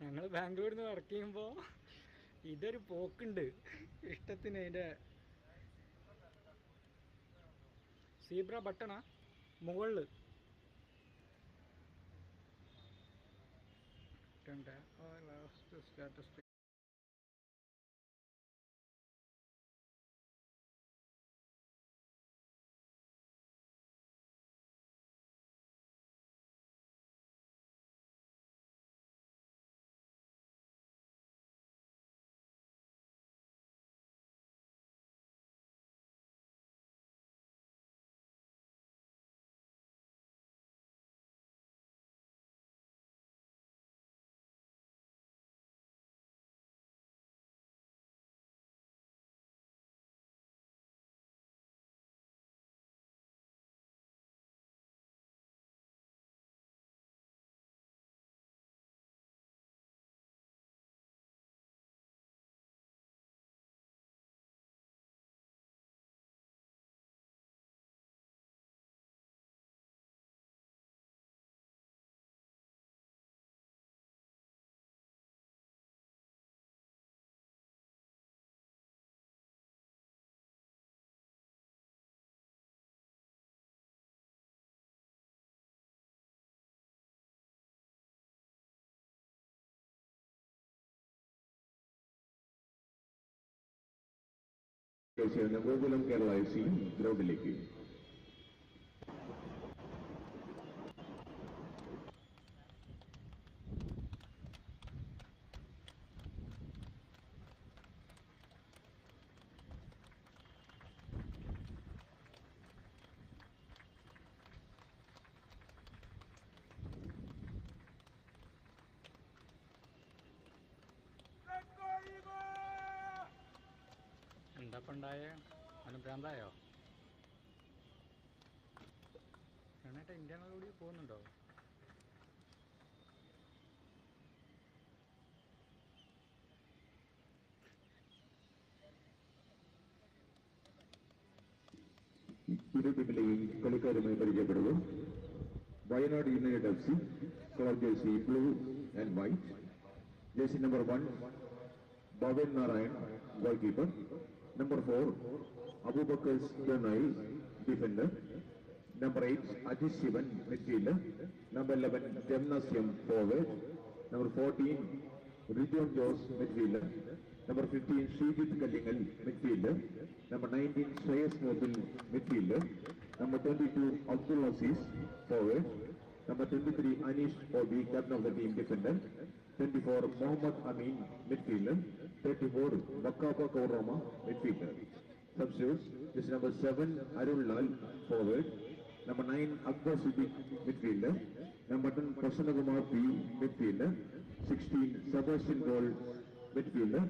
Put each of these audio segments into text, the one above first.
ഞങ്ങൾ ബാംഗ്ലൂരിൽ നിന്ന് വർക്ക് ചെയ്യുമ്പോൾ ഇതൊരു പോക്കുണ്ട് ഇഷ്ടത്തിന്. അതിൻ്റെ സീബ്ര ബട്ടണാ മുകളിൽ സ്റ്റാറ്റസ്. Gokulam Kerala FC ഗ്രൗണ്ടിലേക്ക്. എന്താപ്പം ഉണ്ടായ അവന് ഭ്രാന്തായോ? എന്നിട്ട് ഇന്ത്യയുടെ കൂടി പോകുന്നുണ്ടോ? ഇരു ടീമിലെയും കളിക്കാരുമായി പരിചയപ്പെടുന്നു. Wayanad United FC, colour jersey blue and white. Jersey number 1 Bhavan Narayan, goalkeeper. Number 4 Abubakar Donai, defender. Number 8 Ajit Shivan, midfielder. Number 11 Gymnasium, forward. Number 14 Ridwan Jose, midfielder. Number 15 Srijit Kallingal, midfielder. Number 19 Shreyas Mobil, midfielder. Number 22 Abdul Aziz, forward. Number 23 Anish Obi, captain of the team, defender. 24 Mohammad Amin, midfielder. 34 Wakapa Kaurama, midfielder. Substitutes is number 7 Arun Lal, forward. Number 9 Akbar Siddiq, midfielder. Number 10 Prasanna Kumar P, midfielder. 16 Sebastian Gold, midfielder.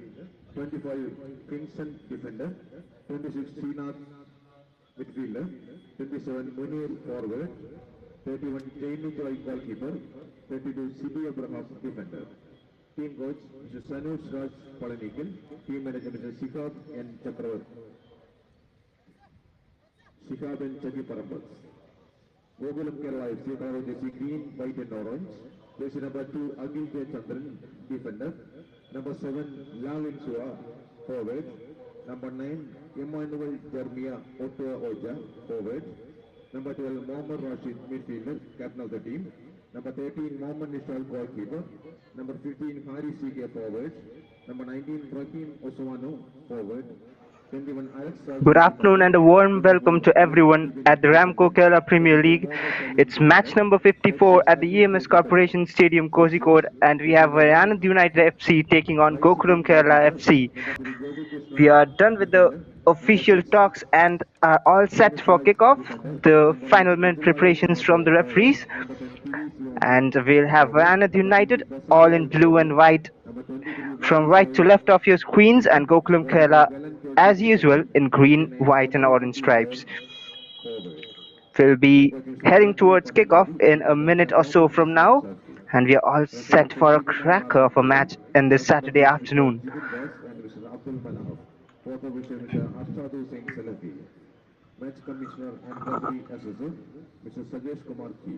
25 Vincent, defender. 26 Srinath, midfielder. 27 Munir, forward. 31 Jainu Joy, goalkeeper. 32 Sibi Abraham, defender. Team coach Mr. Sanuj Raj Palanikal. Team manager Mr. Sikhab and Chaki Parambas. Gokulam Kerala FC, color jersey green, white and orange. Jersey number 2 Agil J. Chandran, defender. Number 7 Lalin Sua, forward. Number 9 Emmanuel Jermia Otoa Oja, forward. Number 12 Mohammad Rashid, midfielder, captain of the team. Number 13 Mohammad Nishal, goalkeeper. Number 15 Hari Sige, forward. Number 19 Rakim Oswano, forward. 21 Alex Raj. Good afternoon and a warm welcome to everyone at the RAMCO Kerala Premier League. It's match number 54 at the EMS Corporation Stadium, Kozhikode, and we have Wayanad United FC taking on Gokulam Kerala FC. We are done with the official talks and are all set for kickoff. The final minute preparations from the referees, and we'll have Wayanad United all in blue and white from right to left of your screens, and Gokulam Kerala as usual in green, white and orange stripes. We'll be heading towards kickoff in a minute or so from now, and we are all set for a cracker of a match in this Saturday afternoon. Match commissioner and referee assessor Mr. Sajesh Kumar Ki.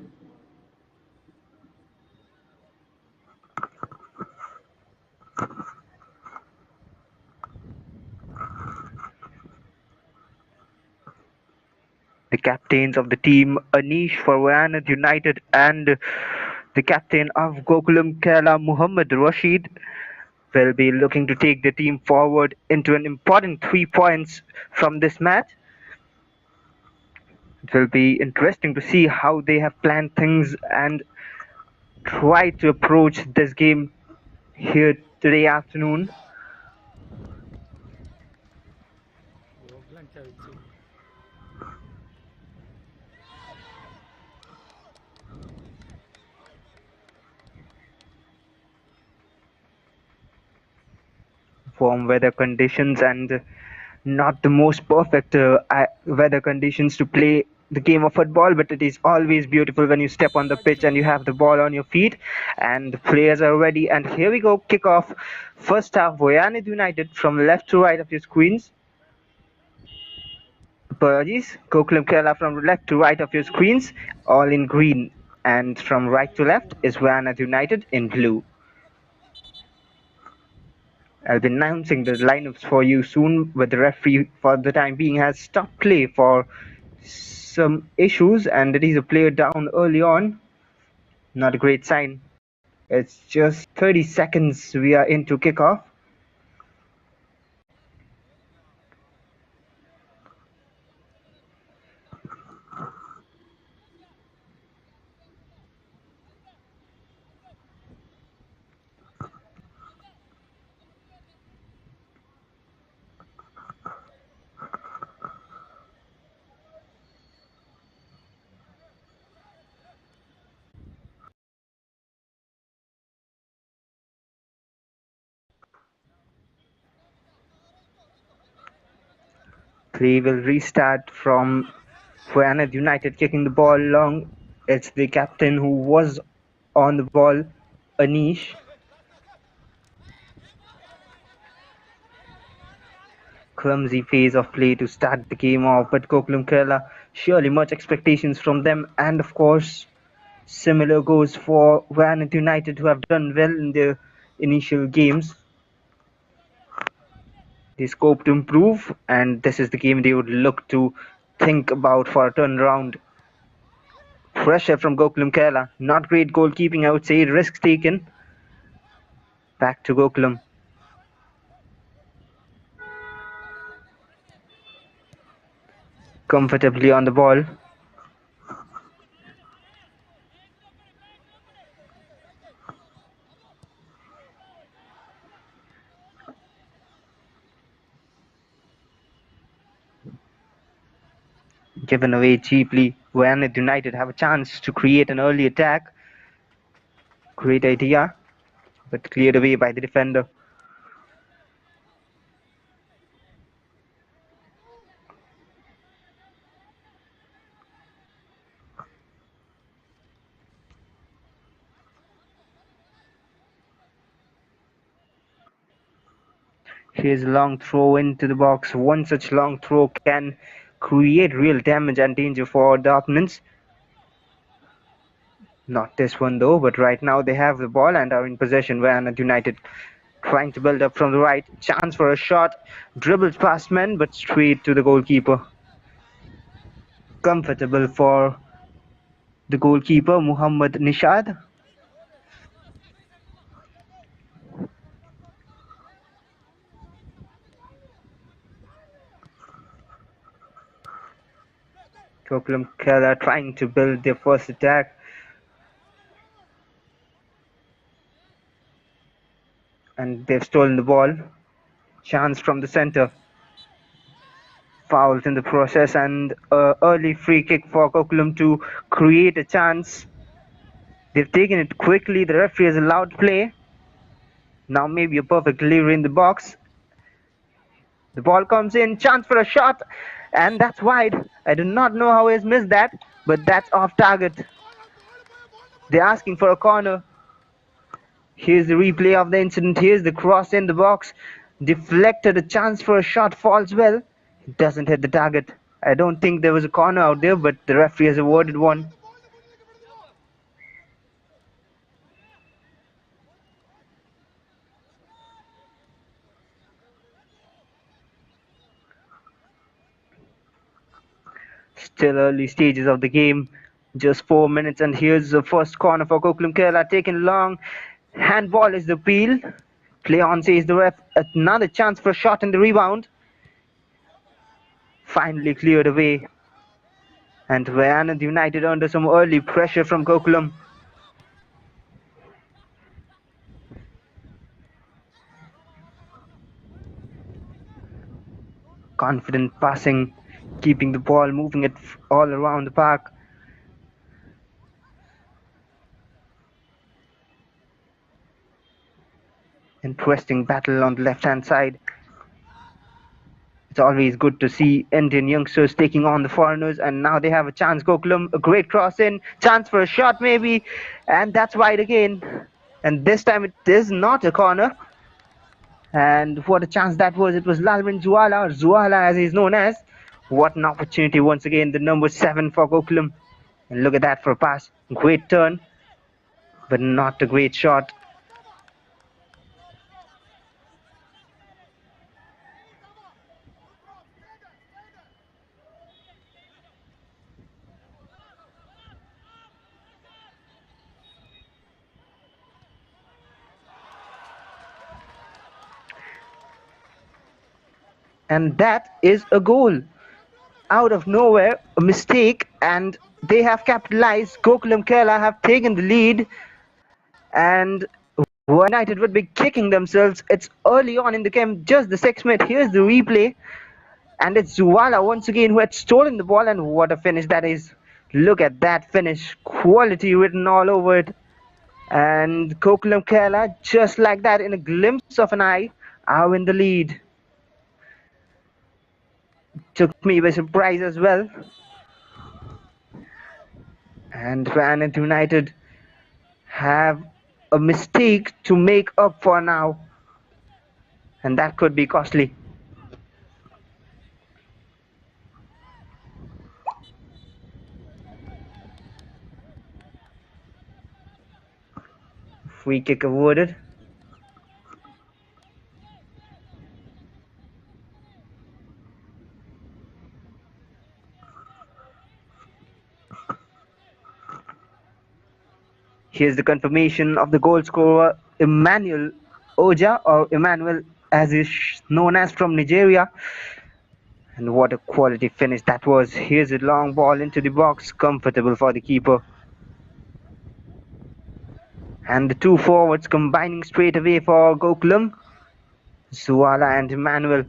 The captains of the team, Anish for Wayanad United and the captain of Gokulam Kerala, Muhammad Rashid, will be looking to take the team forward into an important 3 points from this match. It will be interesting to see how they have planned things and try to approach this game here today afternoon. Gokulam ചതിച്ചു. Warm weather conditions and not the most perfect weather conditions to play the game of football, but it is always beautiful when you step on the pitch and you have the ball on your feet and the players are ready. And here we go, kick off. First half, Wayanad United from left to right of your screens. Apologies, Gokulam Kerala from left to right of your screens, all in green. And from right to left is Wayanad United in blue. I'll be announcing the lineups for you soon, but the referee for the time being has stopped play for some issues and it is a player down early on. Not a great sign. It's just 30 seconds we are into kickoff. Play will restart from Wayanad United kicking the ball long. It's the captain who was on the ball, Anish. Clumsy phase of play to start the game off, but Gokulam Kerala, surely much expectations from them, and of course, similar goes for Wayanad United, who have done well in their initial games. They scope to improve, and this is the game they would look to think about for a turnaround. Pressure from Gokulam Kerala, not great goalkeeping, I would say, risks taken. Back to Gokulam. Comfortably on the ball. Given away cheaply, Wayanad United have a chance to create an early attack. Great idea, but cleared away by the defender. Here's a long throw into the box. One such long throw can create real damage and danger for the opponents. Not this one though, but right now they have the ball and are in possession. Wayanad United trying to build up from the right. Chance for a shot. Dribbles past men, but straight to the goalkeeper. Comfortable for the goalkeeper, Muhammad Nishad. Gokulam Kerala trying to build their first attack. And they've stolen the ball. Chance from the center. Fouls in the process and early free kick for Gokulam to create a chance. They've taken it quickly. The referee has allowed play. Now maybe a perfect delivery in the box. The ball comes in. Chance for a shot. And that's wide. I do not know how he's missed that. But that's off target. They're asking for a corner. Here's the replay of the incident. Here's the cross in the box. Deflected. A chance for a shot falls well. It doesn't hit the target. I don't think there was a corner out there, but the referee has awarded one. still early stages of the game. Just 4 minutes, and here's the first corner for Gokulam Kerala, taken long. Handball is the appeal. Play on, says the ref. Another chance for a shot in the rebound. Finally cleared away. And Wayanad United under some early pressure from Gokulam. Confident passing, keeping the ball, moving it all around the park. Interesting battle on the left-hand side. It's always good to see Indian youngsters taking on the foreigners, and now they have a chance. Gokulam, a great cross in, chance for a shot maybe, and that's wide again. And this time it is not a corner. And what a chance that was. It was Lalvin Zuala, or Zuala as he's known as. What an opportunity once again, the number 7 for Gokulam. And look at that for a pass. Great turn, but not a great shot. And that is a goal. Out of nowhere, a mistake, and they have capitalized. Gokulam Kerala have taken the lead, and United would be kicking themselves. It's early on in the game, just the 6th minute. Here's the replay, and it's Zuwala once again who had stolen the ball, and what a finish that is. Look at that finish, quality written all over it. And Gokulam Kerala, just like that, in a glimpse of an eye, are in the lead. Took me by surprise as well. And Wayanad United have a mistake to make up for now, and that could be costly. Free kick awarded. Here's the confirmation of the goal scorer, Emmanuel Oja, or Emmanuel as is known as, from Nigeria. And what a quality finish that was. Here's a long ball into the box, comfortable for the keeper. And the two forwards combining straight away for Gokulam, Zuala and Emmanuel.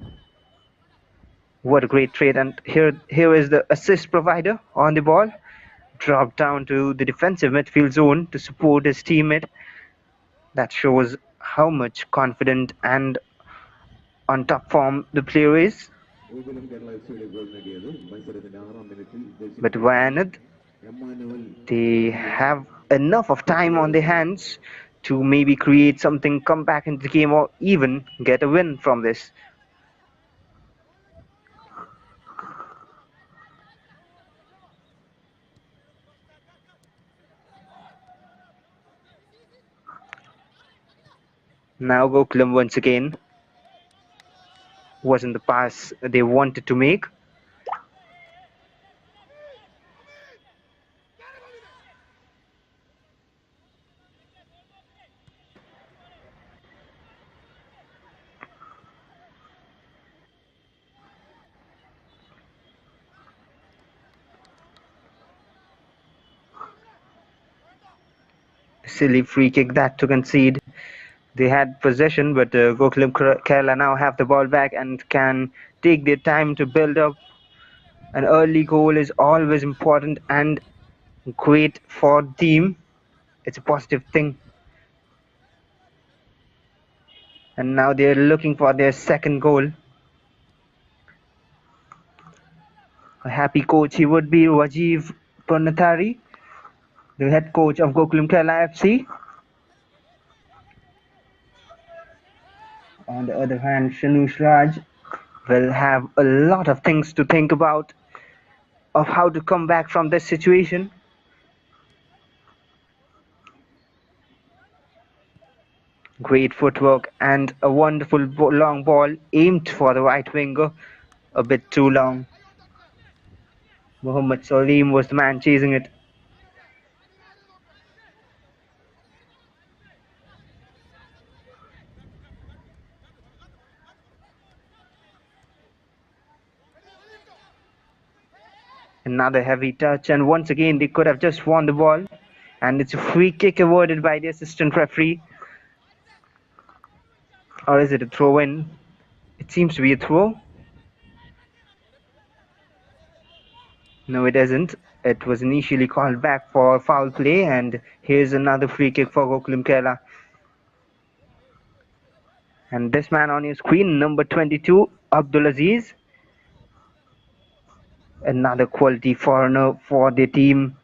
What a great trade. And here is the assist provider on the ball. Dropped down to the defensive midfield zone to support his teammate. That shows how much confident and on top form the player is. But Wayanad, they have enough of time on their hands to maybe create something, come back into the game, or even get a win from this. Now Gokulam once again. Wasn't the pass they wanted to make. Silly free kick that to concede. They had possession, but Gokulam Kerala now have the ball back and can take their time to build up. An early goal is always important and great for the team. It's a positive thing. And now they're looking for their second goal. A happy coach he would be, Rajiv Purnathari, the head coach of Gokulam Kerala FC. On the other hand, Shanush Raj will have a lot of things to think about of how to come back from this situation. Great footwork and a wonderful long ball aimed for the right winger, a bit too long. Mohammad Salim was the man chasing it. Another heavy touch, and once again they could have just won the ball. And it's a free kick awarded by the assistant referee. Or is it a throw in? It seems to be a throw. No, it isn't. It was initially called back for foul play, and here's another free kick for Gokulam Kerala. And this man on your screen, number 22, Abdul Aziz. Another quality foreigner for the team.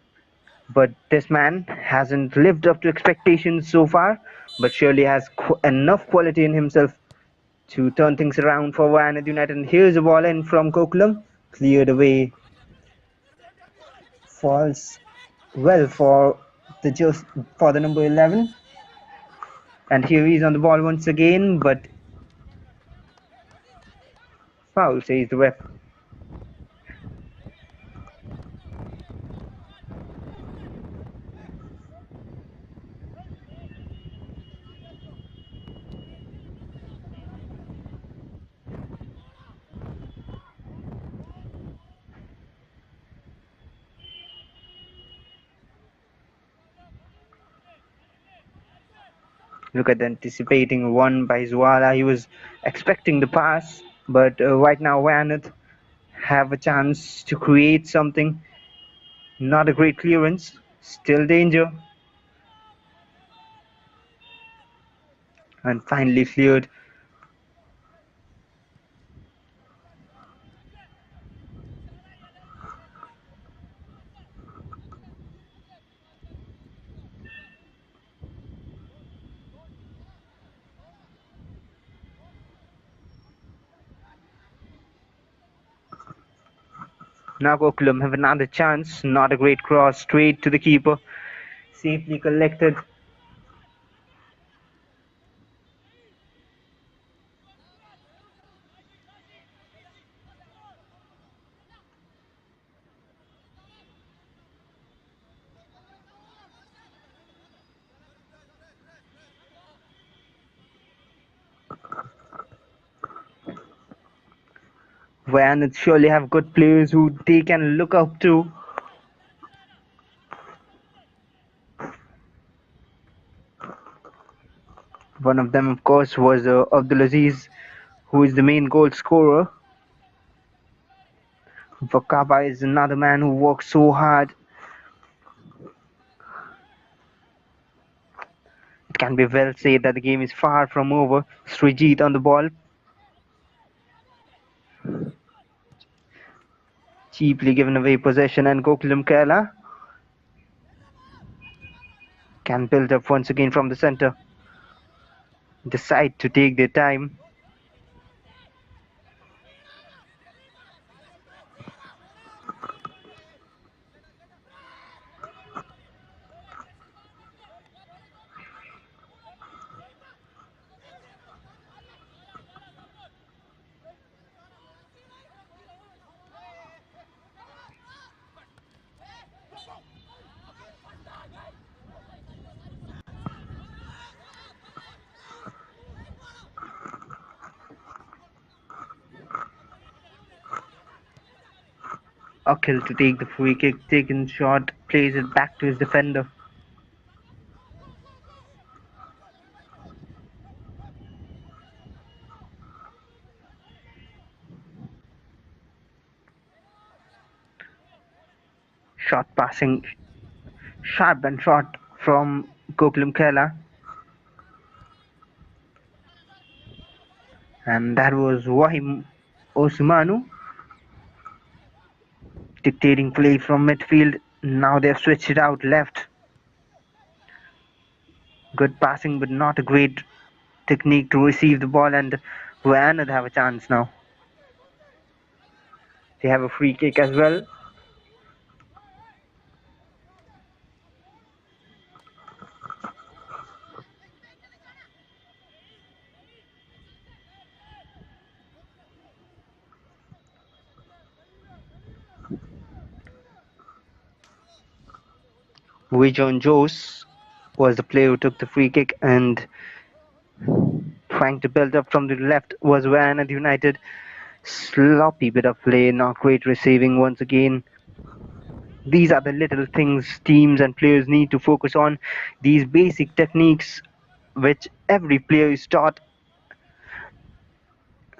But this man hasn't lived up to expectations so far, but surely has enough quality in himself to turn things around for Wayanad United. And here's a ball in from Gokulam, cleared away. Falls well for the number 11. And here he's on the ball once again, but foul, says the ref. Look at the anticipating one by Zuala. He was expecting the pass, but right now Wayanad have a chance to create something. Not a great clearance, still danger. And finally cleared. Now Gokulam have another chance. Not a great cross, straight to the keeper. Safely collected. Wayanad surely have good players who they can look up to. One of them, of course, was Abdulaziz, who is the main goal scorer. Vakaba is another man who works so hard. It can be well said that the game is far from over. Srijit on the ball. Cheaply given away possession, and Gokulam Kerala can build up once again from the center. Decide to take their time. Akhil to take the free kick, taken shot, plays it back to his defender. Shot passing, sharp and short from Gokulam Kerala. And that was Wahim Osmanu dictating play from midfield. Now they've switched it out left. Good passing, but not a great technique to receive the ball, and Wayanad have a chance now. They have a free kick as well. Wijon Jose was the player who took the free kick, and trying to build up from the left was Wayanad United. Sloppy bit of play, not great receiving once again. These are the little things teams and players need to focus on. These basic techniques which every player is taught,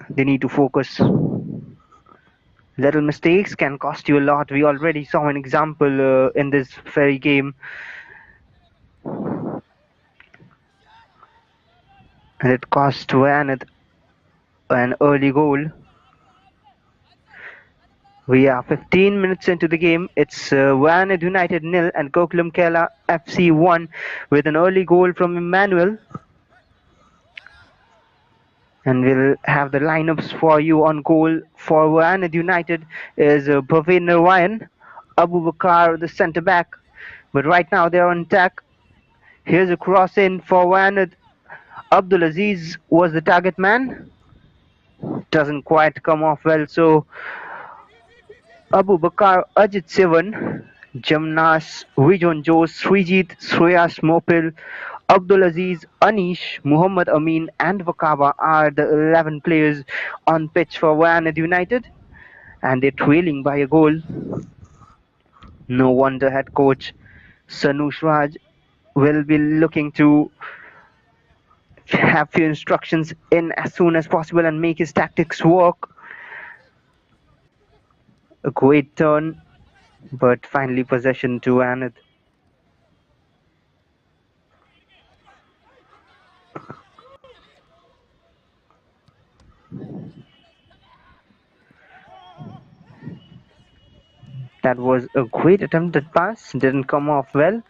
they need to focus. Little mistakes can cost you a lot. We already saw an example in this very game. And it cost Wayanad an early goal. We are 15 minutes into the game. It's Wayanad United 0 and Gokulam Kerala FC 1 with an early goal from Emmanuel. And we'll have the lineups for you. On goal for Wayanad United is Bhavin Narwayan, Abu Bakar, the centre back. But right now they're on attack. Here's a cross in for Wayanad. Abdul Aziz was the target man. Doesn't quite come off well. So Abu Bakar, Ajit Sivan, Jamnas, Wijon Jose, Srijit, Shreyas Mopil, Abdul Aziz, Anish, Muhammad Amin and Wakaba are the 11 players on pitch for Wayanad United, and they're trailing by a goal. No wonder head coach Sanush Raj will be looking to have few instructions in as soon as possible and make his tactics work. A great turn, but finally possession to Wayanad. That was a great attempted pass, didn't come off well.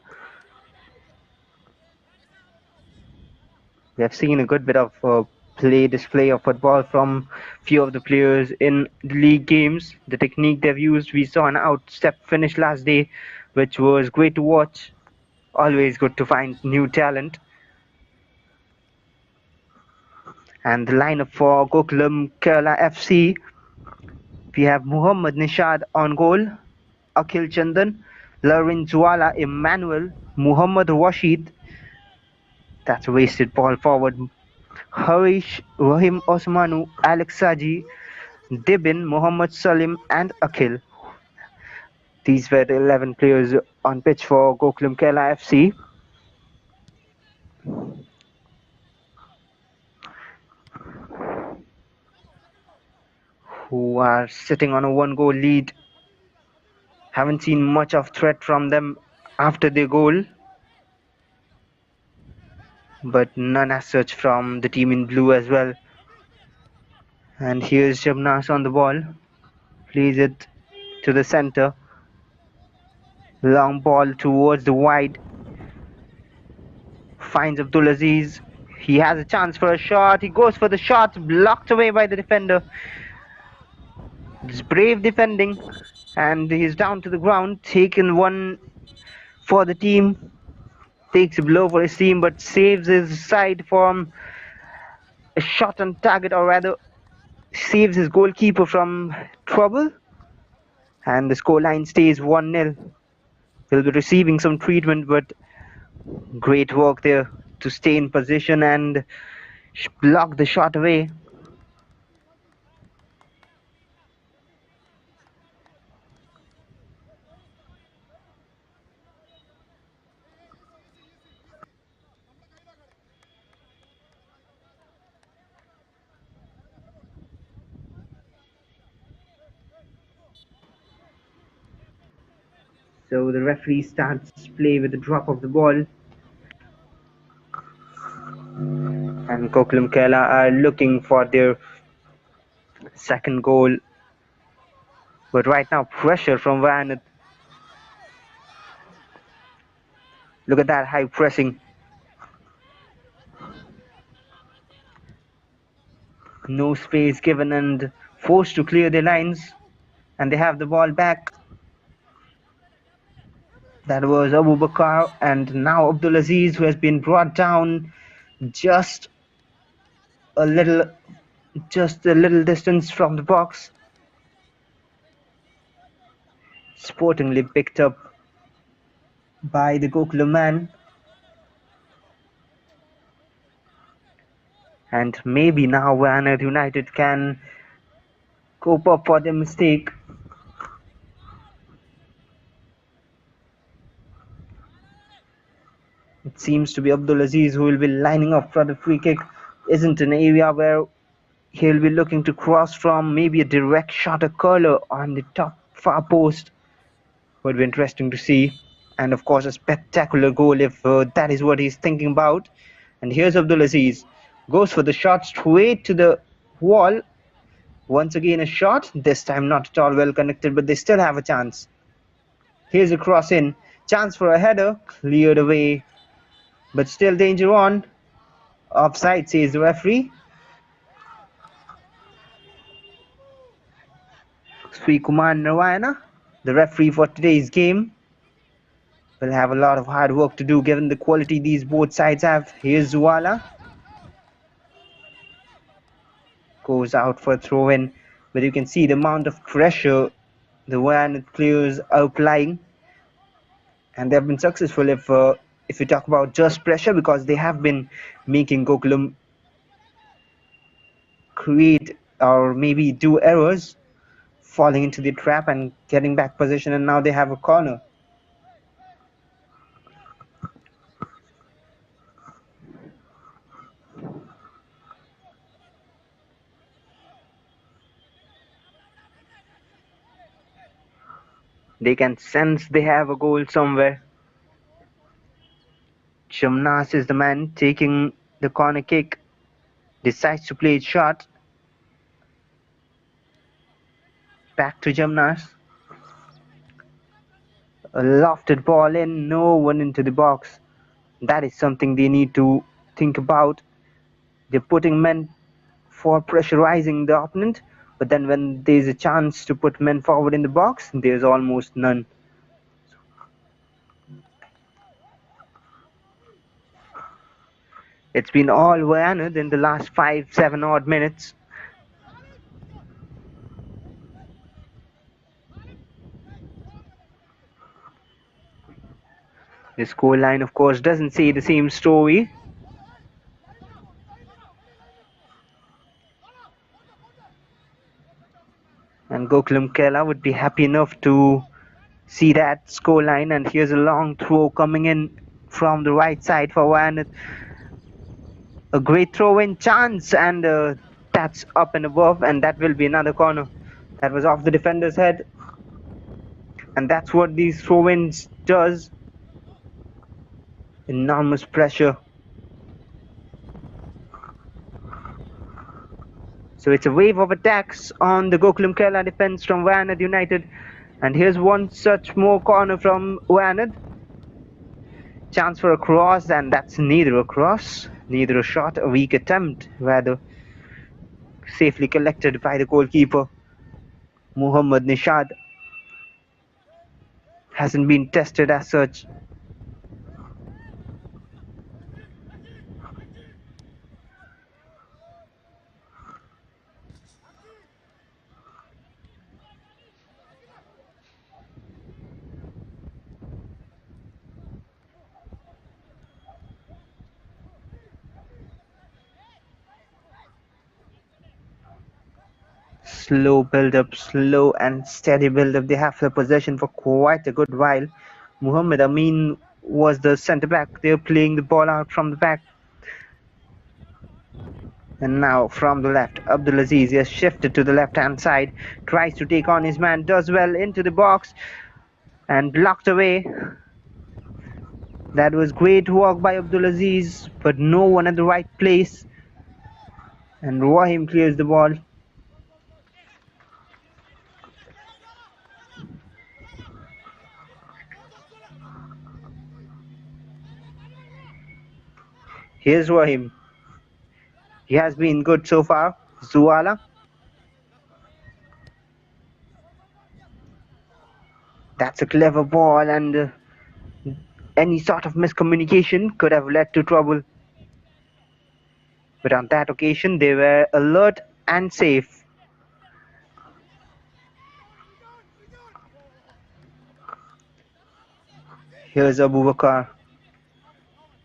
We have seen a good bit of display of football from few of the players in the league games. The technique they've used, we saw an outstep finish last day, which was great to watch. Always good to find new talent. And the lineup for Gokulam Kerala FC, we have Muhammad Nishad on goal, Akhil Chandan, Larin Jwala, Emmanuel, Muhammad Rashid. That's a wasted ball forward. Harish, Rahim Osmanu, Alex Saji, Dibin, Mohammad Salim and Akhil. These were the 11 players on pitch for Gokulam Kerala FC. Who are sitting on a 1-goal lead. Haven't seen much of threat from them after their goal, but none as such from the team in blue as well. And here's Shabnas on the ball, plays it to the center, long ball towards the wide, finds Abdul Aziz. He has a chance for a shot, he goes for the shot, blocked away by the defender. It's brave defending, and he's down to the ground, taken one for the team, takes a blow for his team, but saves his side from a shot on target, or rather saves his goalkeeper from trouble, and the scoreline stays 1-0. He'll be receiving some treatment, but great work there to stay in position and block the shot away. So the referee starts play with the drop of the ball, and Gokulam Kerala are looking for their second goal. But right now, pressure from Wayanad. Look at that high pressing. No space given and forced to clear their lines, and they have the ball back. That was Abu Bakar, and now Abdul Aziz, who has been brought down just a little distance from the box. Sportingly picked up. by the Gokulam man. And maybe now Wayanad United can cope up for their mistake. It seems to be Abdulaziz who will be lining up for the free kick. Isn't an area where he'll be looking to cross from. Maybe a direct shot, a curler on the top far post. Would be interesting to see. And of course a spectacular goal if that is what he's thinking about. And here's Abdulaziz. Goes for the shot straight to the wall. Once again a shot. This time not at all well connected, but they still have a chance. Here's a cross in. Chance for a header. Cleared away. But still danger on. Offside, says the referee. Sri Kumar Narayana, the referee for today's game, will have a lot of hard work to do given the quality these both sides have. Here's Zuala. Goes out for a throw in, but you can see the amount of pressure the Wayanad players are applying, and they have been successful if you talk about just pressure, because they have been making Gokulam create or maybe do errors, falling into the trap and getting back position, and now they have a corner. They can sense they have a goal somewhere. Jamnas is the man taking the corner kick. Decides to play it short. Back to Jamnas. A lofted ball in, no one into the box. That is something they need to think about. They're putting men for pressurizing the opponent, but then when there's a chance to put men forward in the box, there's almost none. It's been all Wayanad in the last 5-7 odd minutes. The scoreline, of course, doesn't say the same story. And Gokulam Kerala would be happy enough to see that scoreline. And here's a long throw coming in from the right side for Wayanad. A great throw-in chance, and that's up and above, and that will be another corner. That was off the defender's head, and that's what these throw-ins does. Enormous pressure. So it's a wave of attacks on the Gokulam Kerala defense from Wayanad United. And here's one such more corner from Wayanad. Chance for a cross, and that's neither a cross, neither a shot, a weak attempt, rather. Safely collected by the goalkeeper. Muhammad Nishad hasn't been tested as such. Slow build-up, slow and steady build-up. They have the possession for quite a good while. Muhammad Amin was the centre-back. They're playing the ball out from the back. And now from the left, Abdulaziz has shifted to the left-hand side. Tries to take on his man, does well into the box. And blocked away. That was great work by Abdulaziz, but no one at the right place. And Rahim clears the ball. Here's Rahim. He has been good so far. Zuala. That's a clever ball, and any sort of miscommunication could have led to trouble. But on that occasion, they were alert and safe. Here's Abubakar,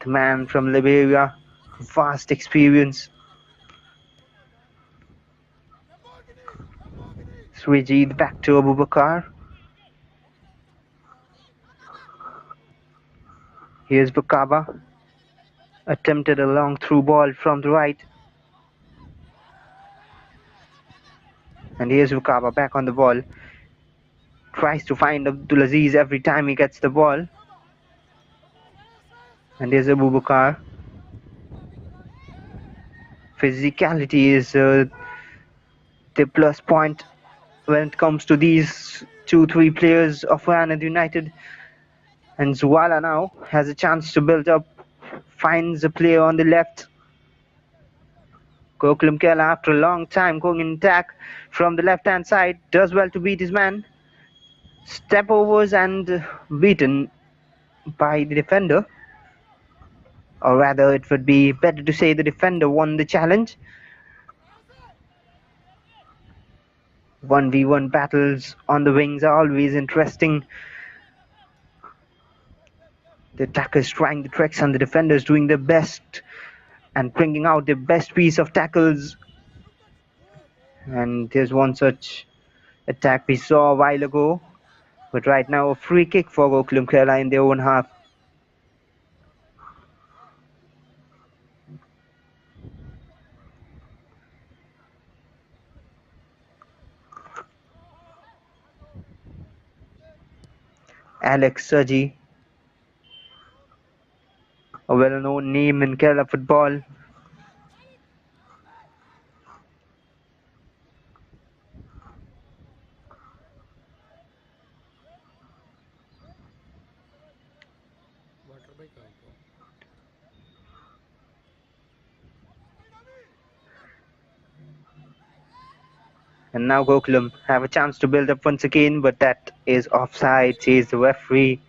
the man from Liberia, vast experience. Srijit back to Abubakar. Here's Bakaba. Attempted a long through ball from the right. And here's Bakaba back on the ball. Tries to find Abdulaziz every time he gets the ball. And here's Abubakar. Physicality is the plus point when it comes to these 2-3 players of Wayanad United. And Zuala now has a chance to build up, finds a player on the left. Gokulam Kerala, after a long time going in attack from the left hand side, does well to beat his man. Step overs and beaten by the defender. Or rather, it would be better to say the defender won the challenge. 1v1 battles on the wings are always interesting. The attackers trying the tricks and the defenders doing their best and bringing out their best piece of tackles. And there's one such attack we saw a while ago. But right now a free kick for Gokulam Kerala in their own half. Alex Sergi, a well-known name in Kerala football. And now Gokulam have a chance to build up once again, but that is offside, says the referee.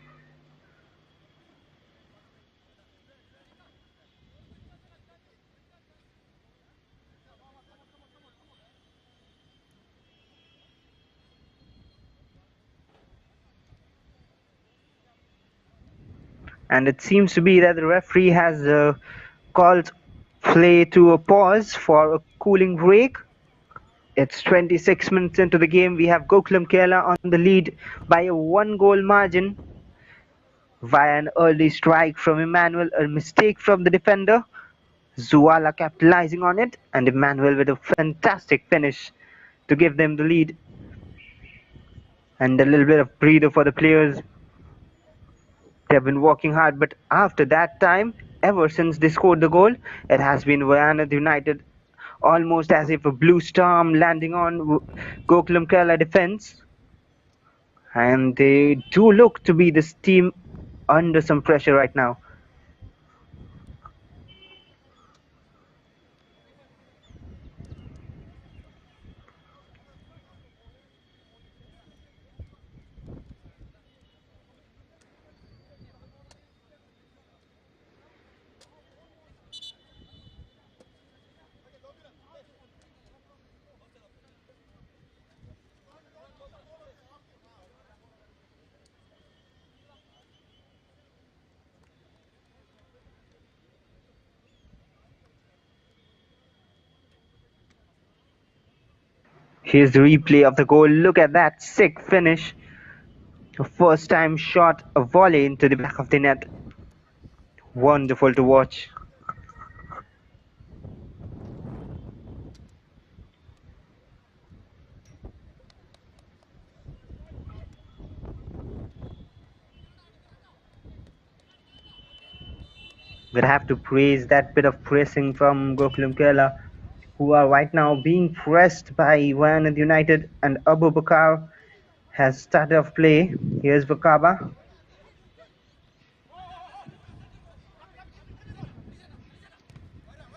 And it seems to be that the referee has called play to a pause for a cooling break. It's 26 minutes into the game. We have Gokulam Kerala on the lead by a 1-goal margin via an early strike from Emmanuel, a mistake from the defender. Zuala capitalizing on it, and Emmanuel with a fantastic finish to give them the lead. And a little bit of breather for the players. They've been working hard, but after that time, ever since they scored the goal, it has been Wayanad United almost as if a blue storm landing on Gokulam Kerala defense. And they do look to be this team under some pressure right now. Here's the replay of the goal. Look at that sick finish. A first time shot, a volley into the back of the net. Wonderful to watch. We'll have to praise that bit of pressing from Gokulam Kerala, who are right now being pressed by Wayanad United, and Abu Bakar has started off play. Here's Vakaba.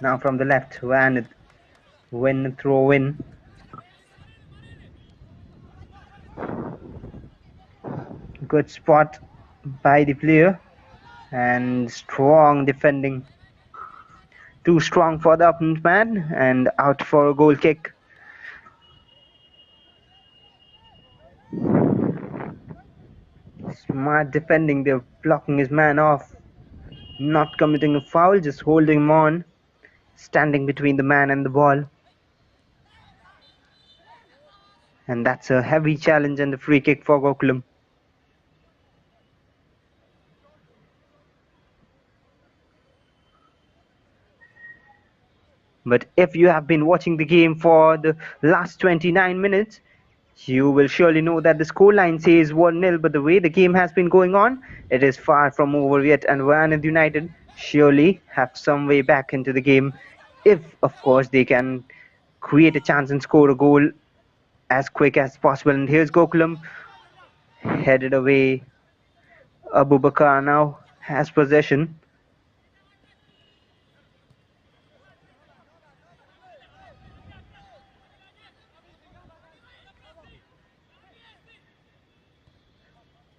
Now from the left, Wayanad win throw in. Good spot by the player and strong defending. Too strong for the opponent man and out for a goal kick. Smart defending, they're blocking his man off, not committing a foul, just holding him on, standing between the man and the ball. And that's a heavy challenge and a free kick for Gokulam. But if you have been watching the game for the last 29 minutes, you will surely know that the scoreline says 1-0, but the way the game has been going on, it is far from over yet, and Wayanad United surely have some way back into the game if, of course, they can create a chance and score a goal as quick as possible. And here's Gokulam, headed away. Abu Bakar now has possession.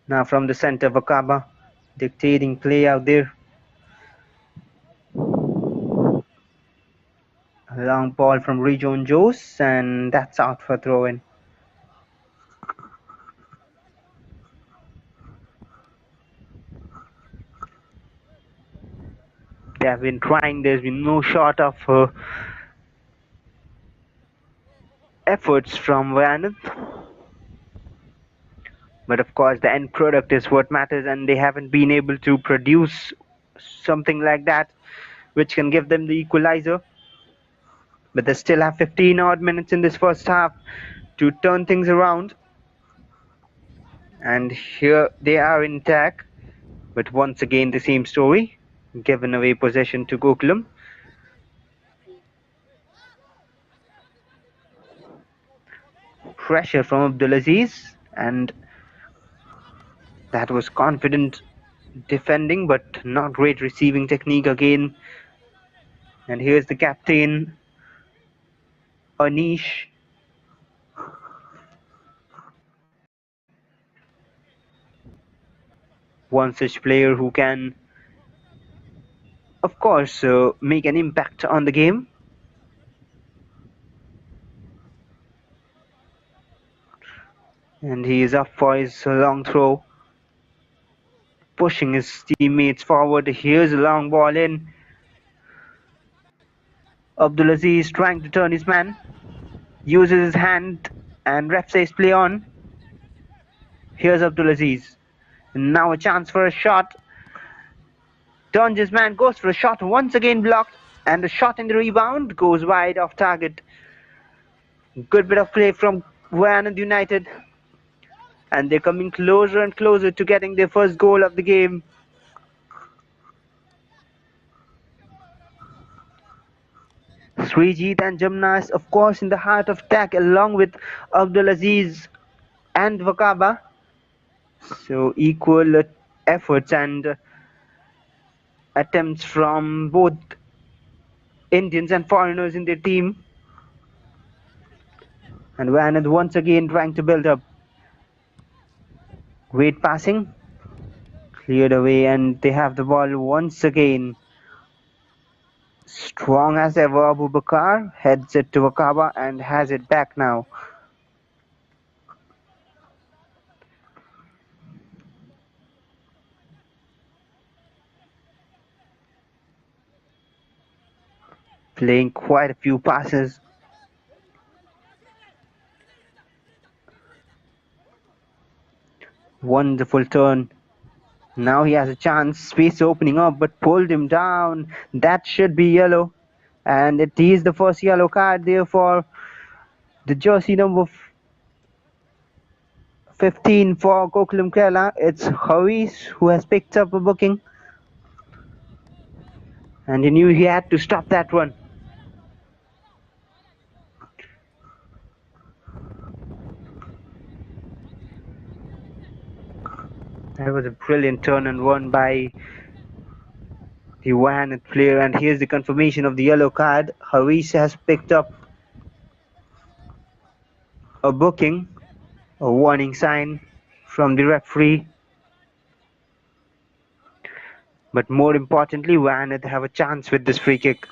Now from the center, Vakaba dictating play out there. A long ball from Rejon Jose, and that's out for throw-in. They have been trying, there's been no short of efforts from Wayanad. But of course the end product is what matters, and they haven't been able to produce something like that which can give them the equalizer. But they still have 15 odd minutes in this first half to turn things around. And here they are in attack, but once again the same story, given away possession to Gokulam. Pressure from Abdulaziz, and that was confident defending but not great receiving technique again. And here's the captain, Anish. One such player who can, of course, make an impact on the game. And he is up for his long throw, pushing his teammates forward. Here's a long ball in. Abdulaziz trying to turn his man, uses his hand, and ref says play on. Here's Abdulaziz. Now a chance for a shot. Turns his man, goes for a shot, once again blocked, and the shot in the rebound goes wide off target. Good bit of play from Wayanad United, and they're coming closer and closer to getting their first goal of the game. Srijit and Jamna is of course in the heart of attack along with Abdulaziz and Vakaba. So equal efforts and attempts from both Indians and foreigners in their team. And Wayanad once again trying to build up. Great passing. Cleared away, and they have the ball once again. Strong as ever, Abu Bakar heads it to Vakaba and has it back now. Playing quite a few passes. Wonderful turn. Now he has a chance, space opening up, but pulled him down. That should be yellow, and it is the first yellow card there for the jersey number 15 for Gokulam Kerala. It's Haris who has picked up a booking, and he knew he had to stop that one. That was a brilliant turn and run by the Wayanad player, and here's the confirmation of the yellow card. Haris has picked up a booking, a warning sign from the referee. But more importantly, Wayanad have a chance with this free kick.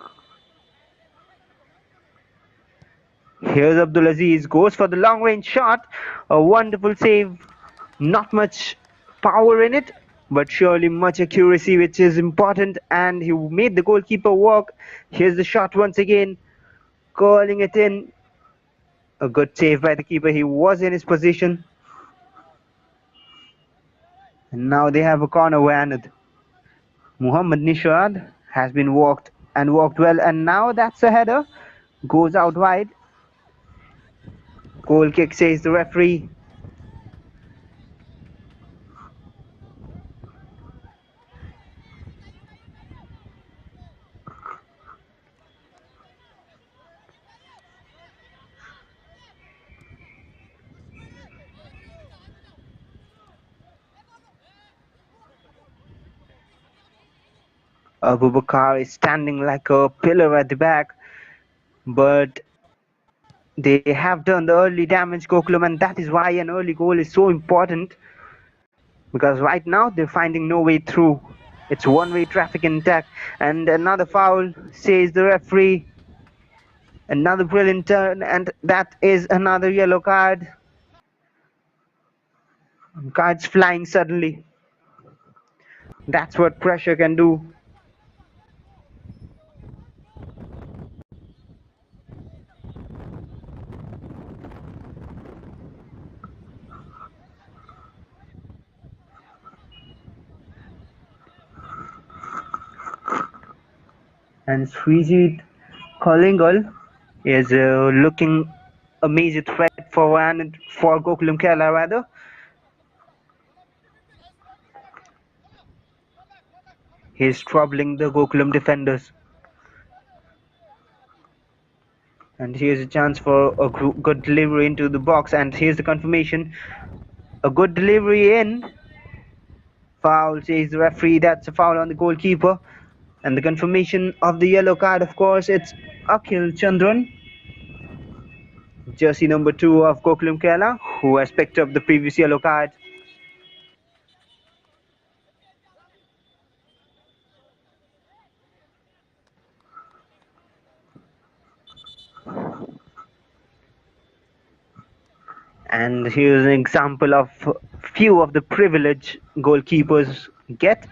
Here's Abdulaziz, goes for the long range shot. A wonderful save. Not much power in it, but surely much accuracy, which is important, and he made the goalkeeper walk. Here's the shot once again, curling it in. A good save by the keeper. He was in his position. And now they have a corner. Wayanad. Muhammad Nishad has been walked and walked well, and now that's a header. Goes out wide. Goal kick, says the referee. Abubakar is standing like a pillar at the back, but they have done the early damage, Gokulam, and that is why an early goal is so important, because right now they're finding no way through. It's one-way traffic in attack, and another foul, says the referee. Another brilliant turn, and that is another yellow card. Cards flying suddenly. That's what pressure can do. And Srijit Kolingal is looking a major threat for Gokulam Kerala rather. He's troubling the Gokulam defenders. And here's a chance for a good delivery into the box, and here's the confirmation. A good delivery in. Foul, says the referee. That's a foul on the goalkeeper. And the confirmation of the yellow card, of course, it's Akhil Chandran, jersey number 2 of Gokulam Kerala, who has picked up the previous yellow card. And here's an example of few of the privilege goalkeepers get.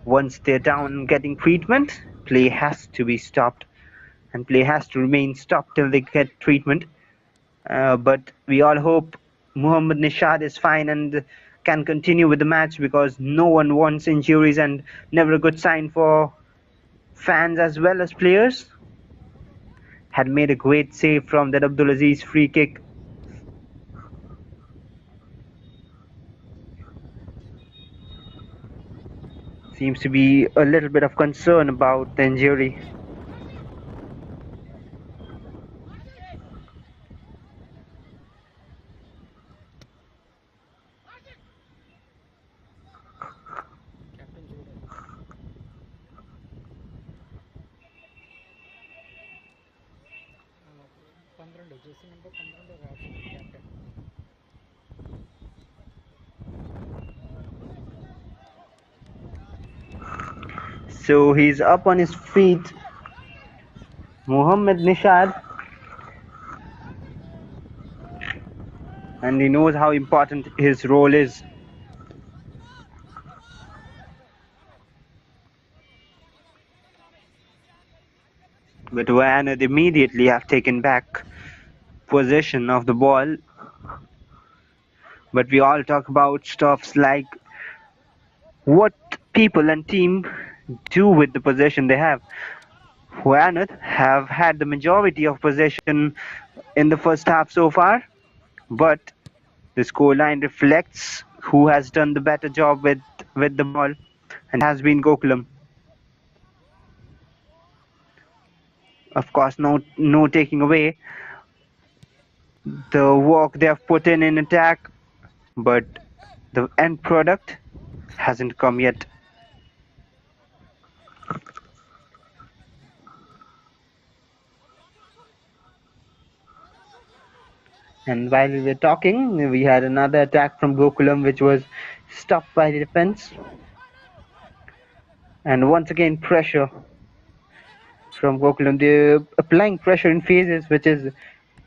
Once they're down getting treatment, play has to be stopped, and play has to remain stopped till they get treatment. But we all hope Muhammad Nishad is fine and can continue with the match, because no one wants injuries, and never a good sign for fans as well as players. Had made a great save from that Abdulaziz free kick. Seems to be a little bit of concern about the injury. Captain Jude. 12 jersey number 12 captain. So he's up on his feet, Muhammad Nishad, and he knows how important his role is. But Wayanad immediately have taken back possession of the ball. But we all talk about stuffs like what people and team do with the possession they have. Wayanad have had the majority of possession in the first half so far, but the scoreline reflects who has done the better job with the ball, and has been Gokulam. Of course, no taking away the work they have put in attack, but the end product hasn't come yet. And while we were talking, we had another attack from Gokulam which was stopped by the defense. And once again, pressure from Gokulam. They're applying pressure in phases, which is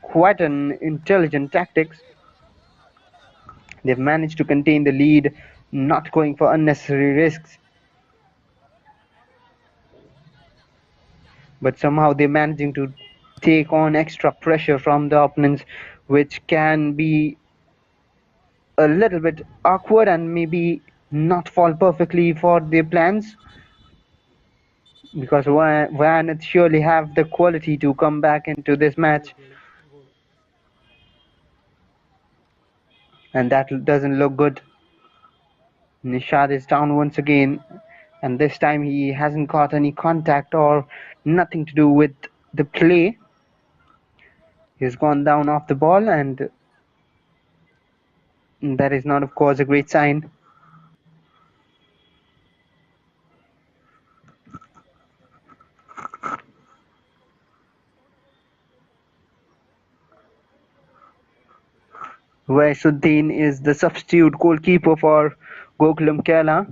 quite an intelligent tactics. They've managed to contain the lead not going for unnecessary risks. But somehow they're managing to take on extra pressure from the opponents, which can be a little bit awkward and maybe not fall perfectly for their plans, because Wayanad surely have the quality to come back into this match, Goal. and that doesn't look good. Nishad is down once again, and this time he hasn't got any contact or nothing to do with the play. He's gone down off the ball, and that is not, of course, a great sign. Vaisuddin is the substitute goalkeeper for Gokulam Kerala.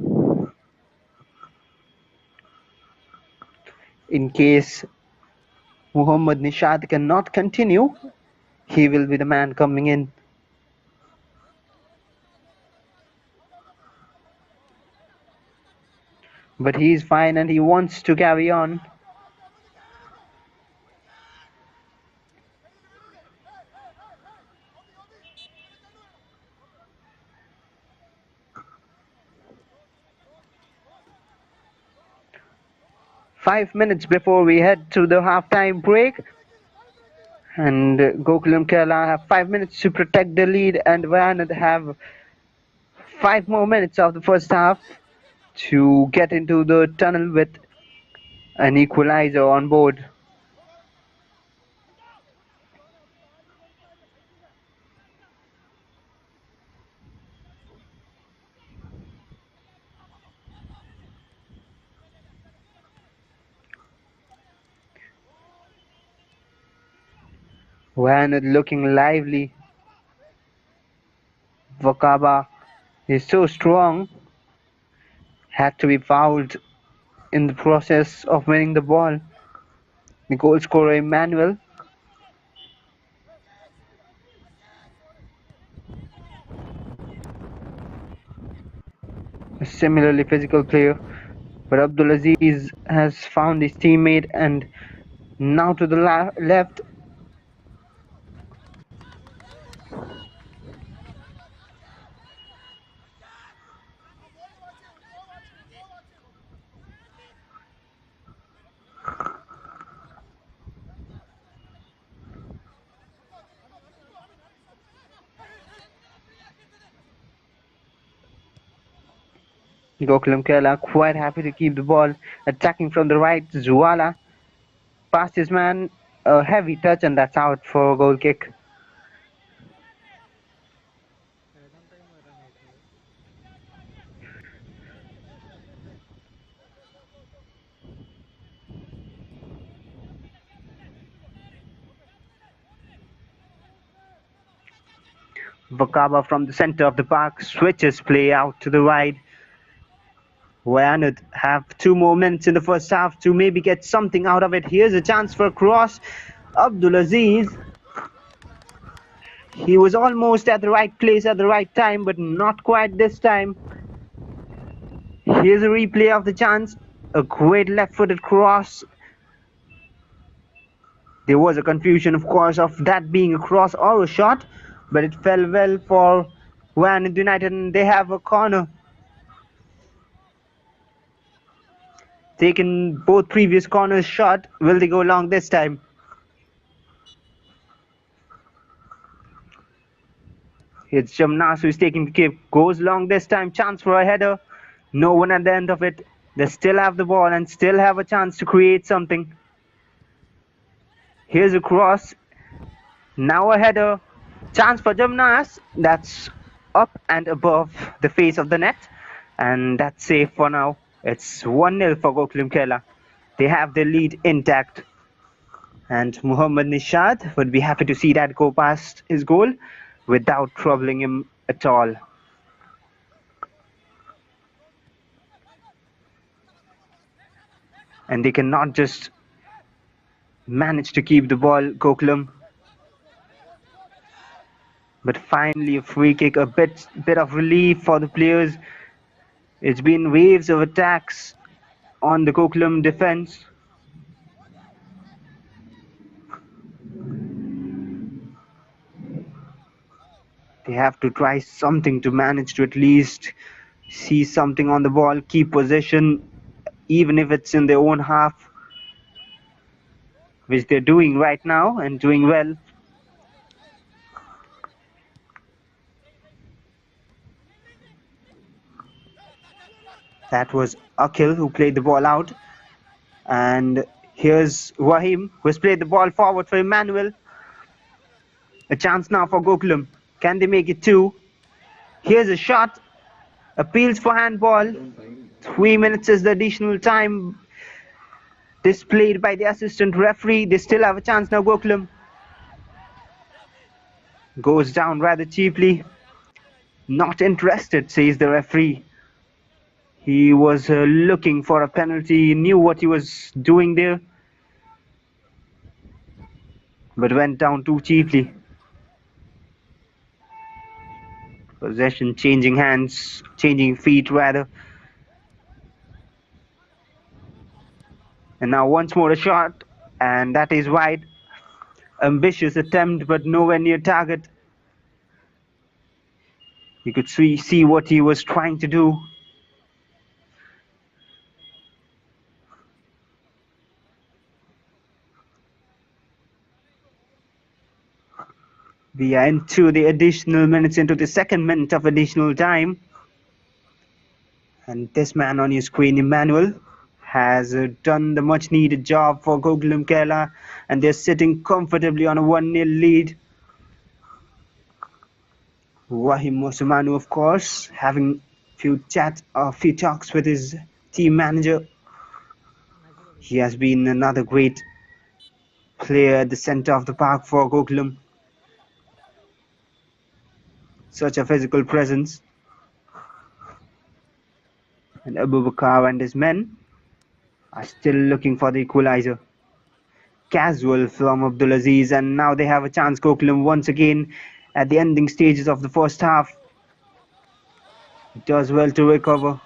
In case Muhammad Nishad cannot continue, he will be the man coming in. But he is fine and he wants to carry on. Five minutes before we head to the halftime break, and Gokulam Kerala have 5 minutes to protect the lead, and Wayanad have 5 more minutes of the first half to get into the tunnel with an equalizer on board. Wayanad looking lively. Wakaba is so strong, had to be fouled in the process of winning the ball. The goal scorer Emmanuel, a similarly physical player, but Abdulaziz has found his teammate, and now to the left. Gokulam Kerala quite happy to keep the ball, attacking from the right. Zuala past his man, a heavy touch, and that's out for a goal kick. Wakaba from the center of the park switches play out to the right. Wayanad have 2 more minutes in the first half to maybe get something out of it. Here's a chance for a cross. Abdulaziz. He was almost at the right place at the right time, but not quite this time. Here's a replay of the chance. A great left-footed cross. There was a confusion, of course, of that being a cross or a shot, but it fell well for Wayanad United, and they have a corner. Taken both previous corners shot. Will they go long this time? It's Jamnas who is taking the kick. Goes long this time. Chance for a header. No one at the end of it. They still have the ball and still have a chance to create something. Here's a cross. Now a header. Chance for Jamnas. That's up and above the face of the net. And that's safe for now. It's 1-0 for Gokulam Kerala. They have their lead intact. And Muhammad Nishad would be happy to see that go past his goal without troubling him at all. And they cannot just manage to keep the ball, Gokulam. But finally a free kick, a bit of relief for the players. It's been waves of attacks on the Gokulam defense. They have to try something to manage to at least see something on the ball, keep possession, even if it's in their own half, which they're doing right now and doing well. That was Akhil who played the ball out. And here's Wahim, who has played the ball forward for Emmanuel. A chance now for Gokulam. Can they make it two? Here's a shot. Appeals for handball. 3 minutes is the additional time displayed by the assistant referee. They still have a chance now, Gokulam. Goes down rather cheaply. Not interested, says the referee. He was looking for a penalty, he knew what he was doing there, but went down too cheaply. Possession changing hands, changing feet rather. And now once more a shot, and that is wide. Ambitious attempt, but nowhere near target. You could see what he was trying to do. We are into the additional minutes, into the second minute of additional time. And this man on your screen, Emmanuel, has done the much needed job for Gokulam Kerala, and they're sitting comfortably on a 1-0 lead. Wahim Mosamanu, of course, having few talks with his team manager. He has been another great player at the center of the park for Gokulam. Such a physical presence. And Abubakar and his men are still looking for the equalizer. Casual from Abdulaziz, and now they have a chance, Gokulam, once again at the ending stages of the first half. Does well to recover.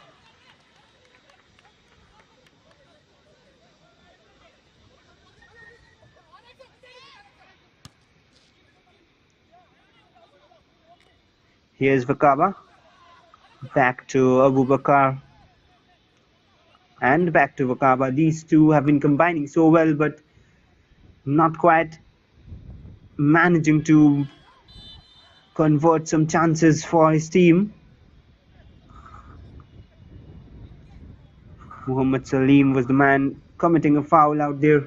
Here's Vakaba. Back to Abubakar. And back to Vakaba. These two have been combining so well, but not quite managing to convert some chances for his team. Muhammad Salim was the man committing a foul out there.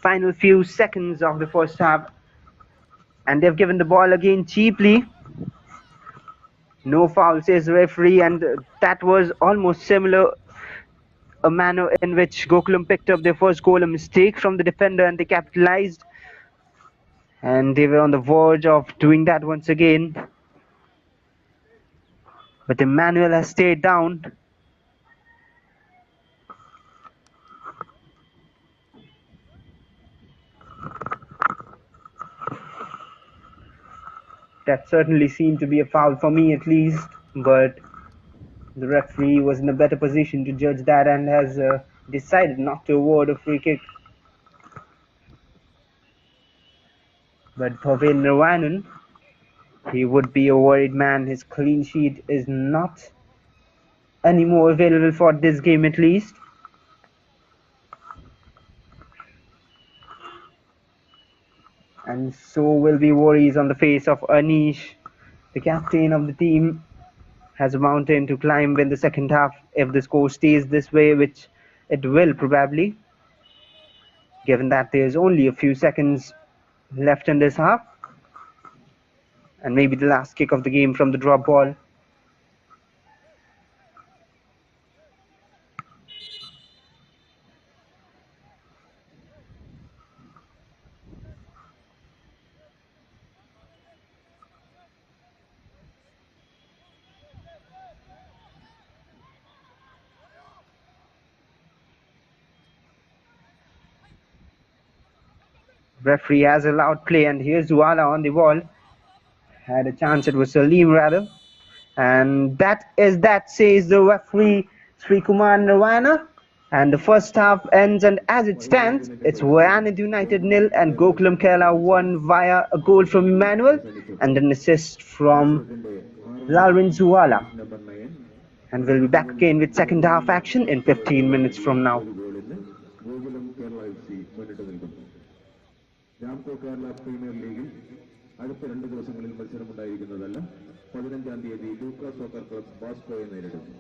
Final few seconds of the first half, and they've given the ball again cheaply. No foul, says the referee, and that was almost similar, a manner in which Gokulam picked up their first goal, a mistake from the defender, and they capitalized. And they were on the verge of doing that once again. But Emmanuel has stayed down. That certainly seemed to be a foul for me at least, but the referee was in a better position to judge that and has decided not to award a free kick. But Bhavin Narayanan, he would be a worried man. His clean sheet is not anymore available for this game at least. And so will be worries on the face of Anish, the captain of the team. Has a mountain to climb in the second half if the score stays this way, which it will probably, given that there's only a few seconds left in this half, and maybe the last kick of the game from the drop ball. Referee has allowed play, and here's Zuala on the ball. Had a chance, it was Salim rather. And that says the referee Sri Kumar Nirvana. And the first half ends, and as it stands, it's Wayanad United nil and Gokulam Kerala won via a goal from Emmanuel and an assist from Lalwin Zuala. And we'll be back again with second half action in 15 minutes from now. Gokulam Kerala FC മുന്നിട്ട് നിൽക്കുന്നു. Ramco Kerala premier ലീഗിൽ അടുത്ത 2 ദിവസങ്ങളിൽ മത്സരമുണ്ടായിരിക്കുന്നതല്ല. 15-ാം തീയതി ലൂക്ക soccer club ബാസ്കോയെ നേരിടുന്നു.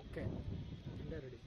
Okay, ready.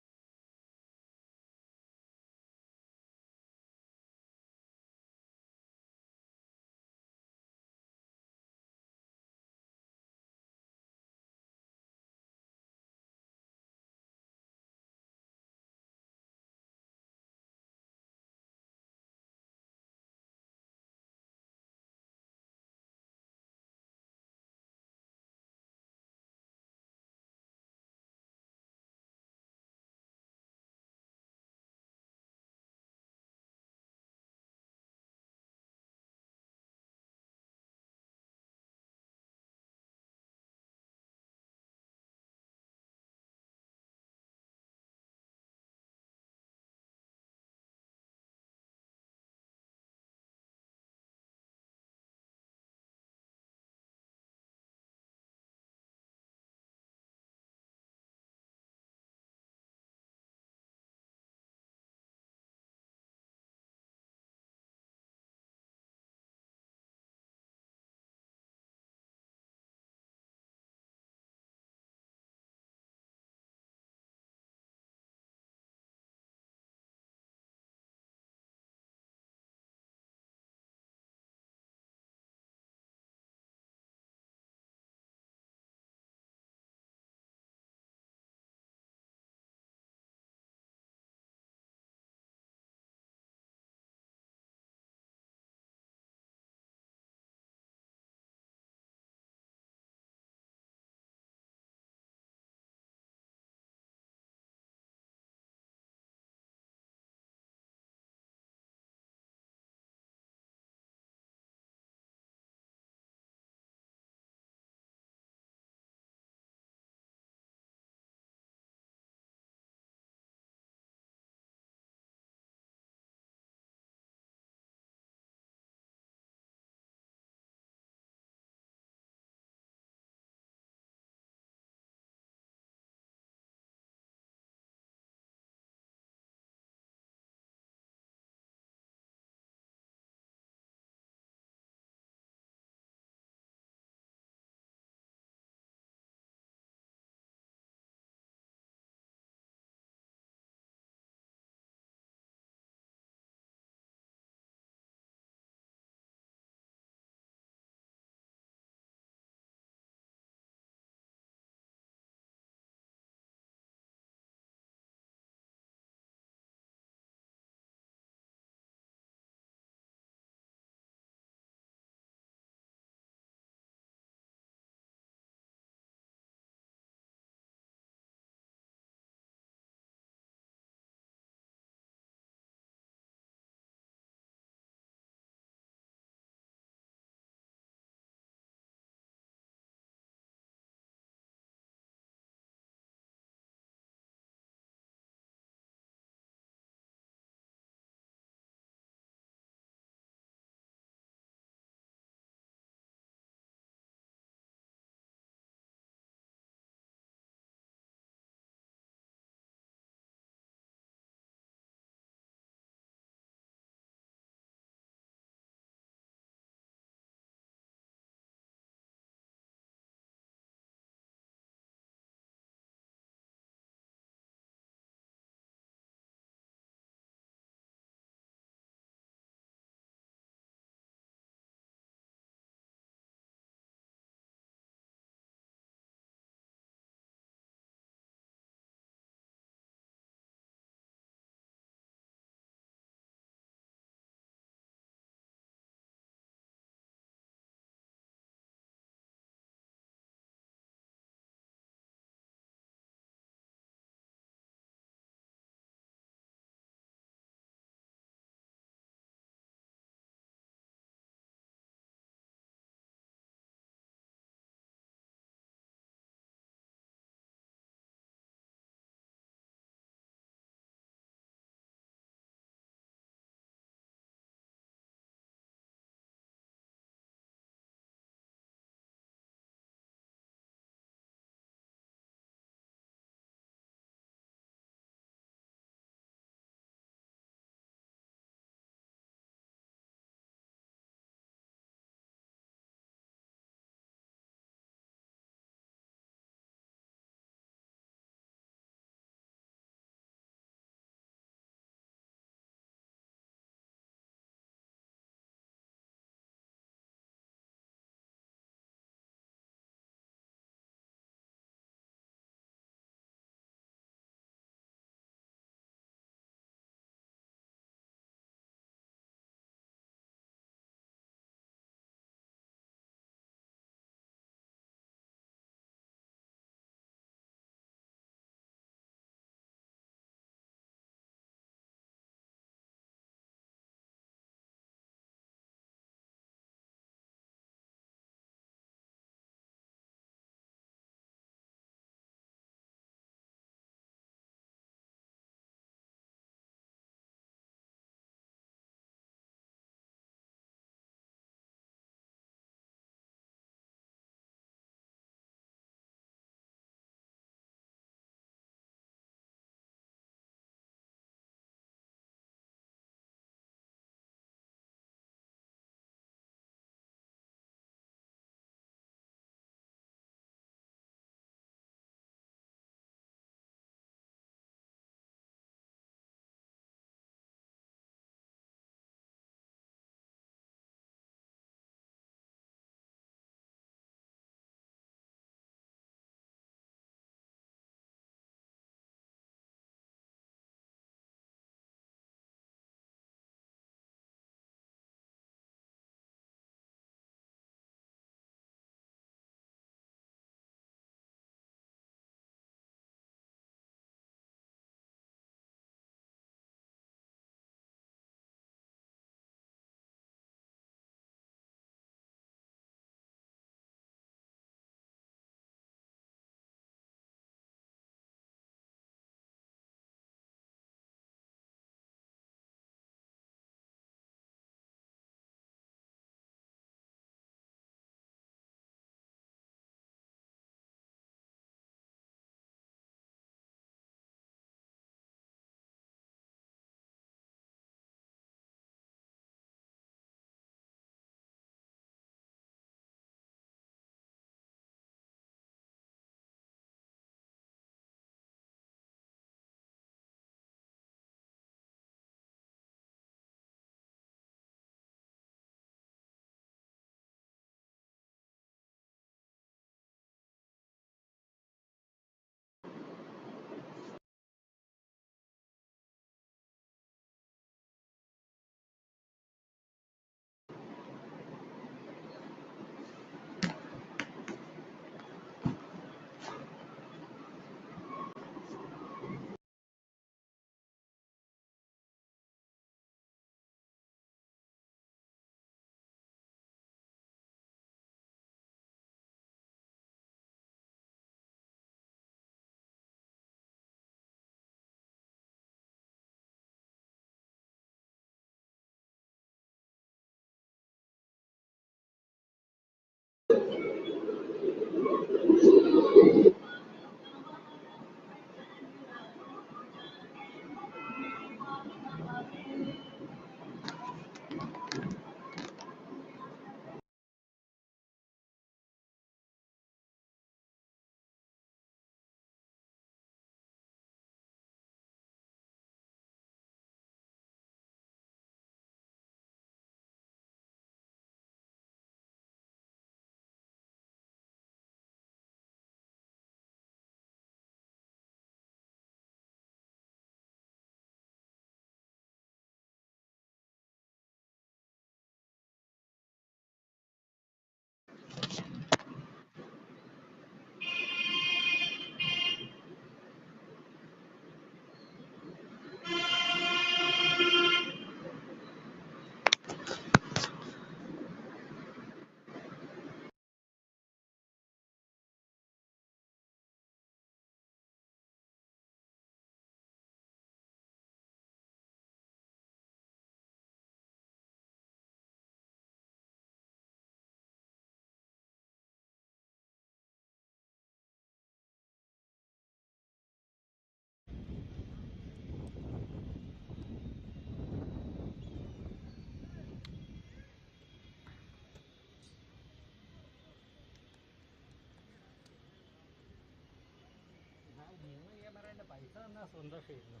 പൈസ തന്നാ സന്തോഷമായിരുന്നു.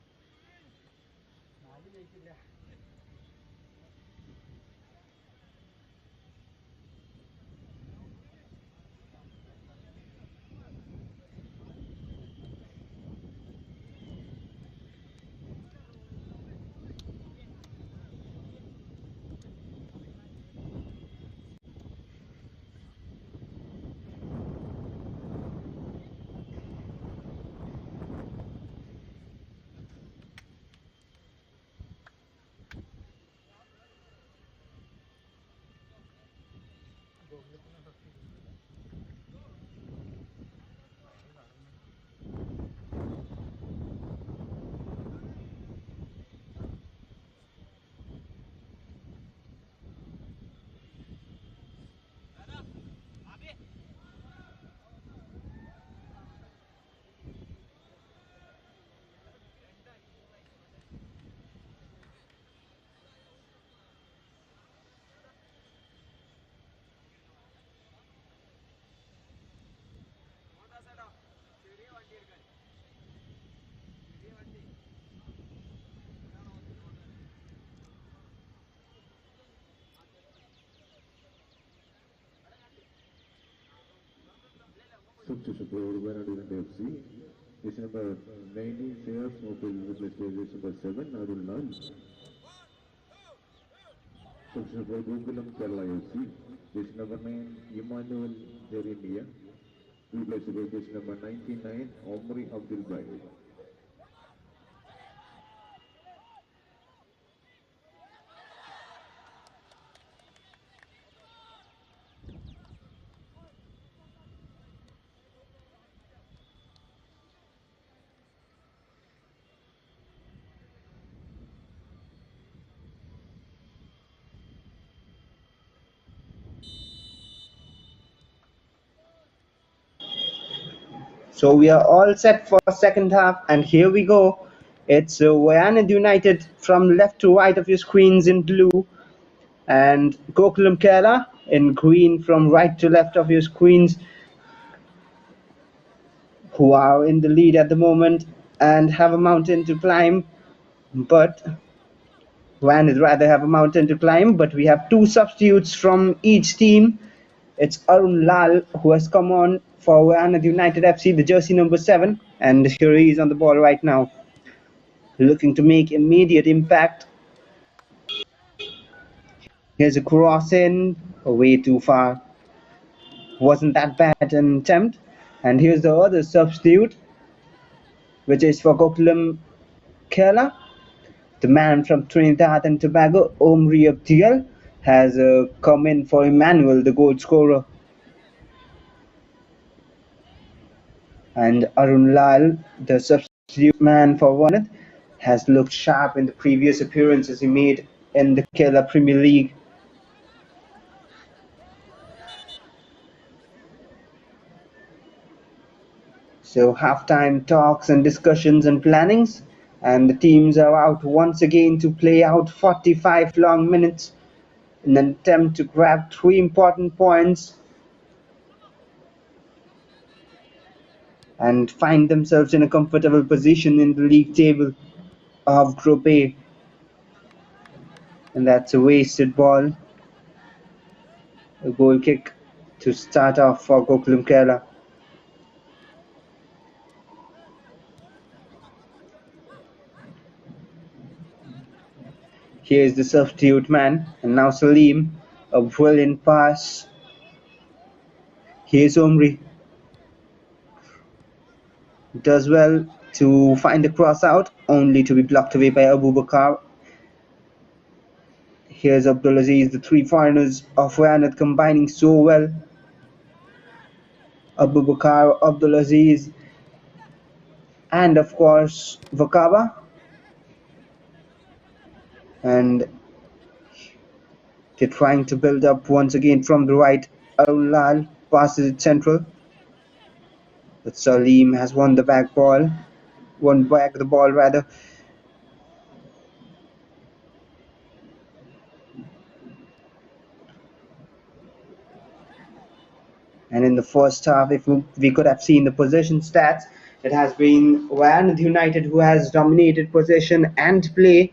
നാല് ജയിക്കില്ല. Substitution for Wayanad FC. Jersey number 19, Shreyas Mopil replaced by jersey number 7, Arul Lal. Substitution for Gokulam Kerala FC. Jersey number 9, Emmanuel Jerindia replaced by jersey number 99, Omri Abdul Baid. So we are all set for second half, and here we go. It's Wayanad United from left to right of your screens in blue, and Gokulam Kerala in green from right to left of your screens, who are in the lead at the moment and have a mountain to climb. But Wayanad rather have a mountain to climb, but we have two substitutes from each team. It's Arun Lal who has come on for Wayanad United FC, the jersey number 7, and here he is on the ball right now, looking to make immediate impact. Here's a cross in, way too far. Wasn't that bad an attempt. And here's the other substitute, which is for Gokulam Kerala. The man from Trinidad and Tobago, Omri Abdiel, has come in for Emmanuel, the goal scorer. And Arun Lal, the substitute man for Wayanad, has looked sharp in the previous appearances he made in the Kerala Premier League. So halftime talks and discussions and plannings, and the teams are out once again to play out 45 long minutes in an attempt to grab 3 important points and find themselves in a comfortable position in the league table of Group A. And that's a wasted ball, a goal kick to start off for Gokulam Kerala. Here's the substitute man, and now Salim, a brilliant pass. Here's Omri, does well to find the cross out, only to be blocked away by Abu Bakar. Here's Abdulaziz, the three foreigners of Wayanad combining so well. Abu Bakar, Abdulaziz, and of course Vakaba. And they're trying to build up once again from the right. Arun Lal passes it central, but Salim has won back the ball rather. And in the first half, if we could have seen the possession stats, it has been Wayanad United who has dominated possession and play.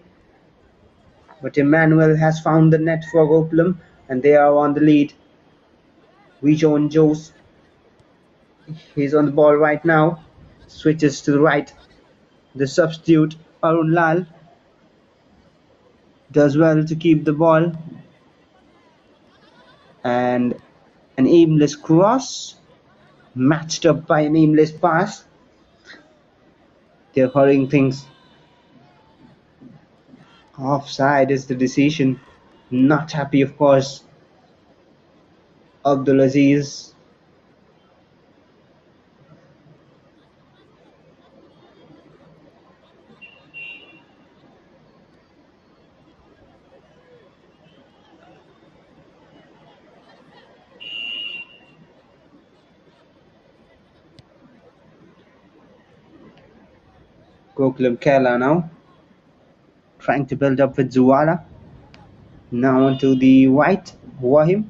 But Emmanuel has found the net for Gokulam, and they are on the lead. Vijon Jose, he's on the ball right now, switches to the right. The substitute Arun Lal does well to keep the ball, and an aimless cross matched up by an aimless pass. They're hurrying things. Offside is the decision. Not happy, of course. Abdulaziz. Gokulam Kerala now, trying to build up with Zuwala. Now onto the right, Wahim.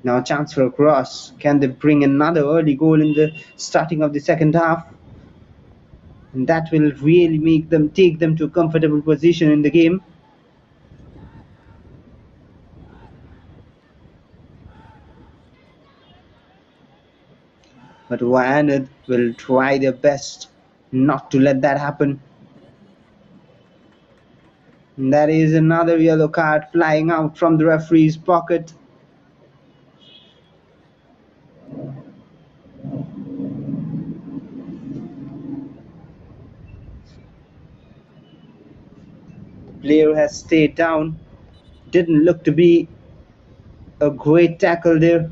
Now chance for a cross. Can they bring another early goal in the starting of the second half? And that will really take them to a comfortable position in the game. But Wayanad will try their best not to let that happen. And that is another yellow card flying out from the referee's pocket. The player has stayed down. Didn't look to be a great tackle there.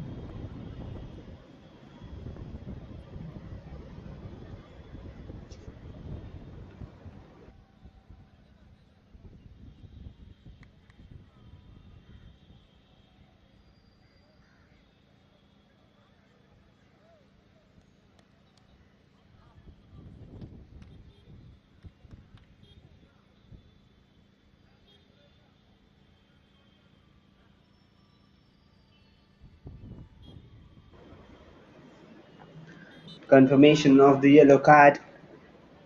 Confirmation of the yellow card.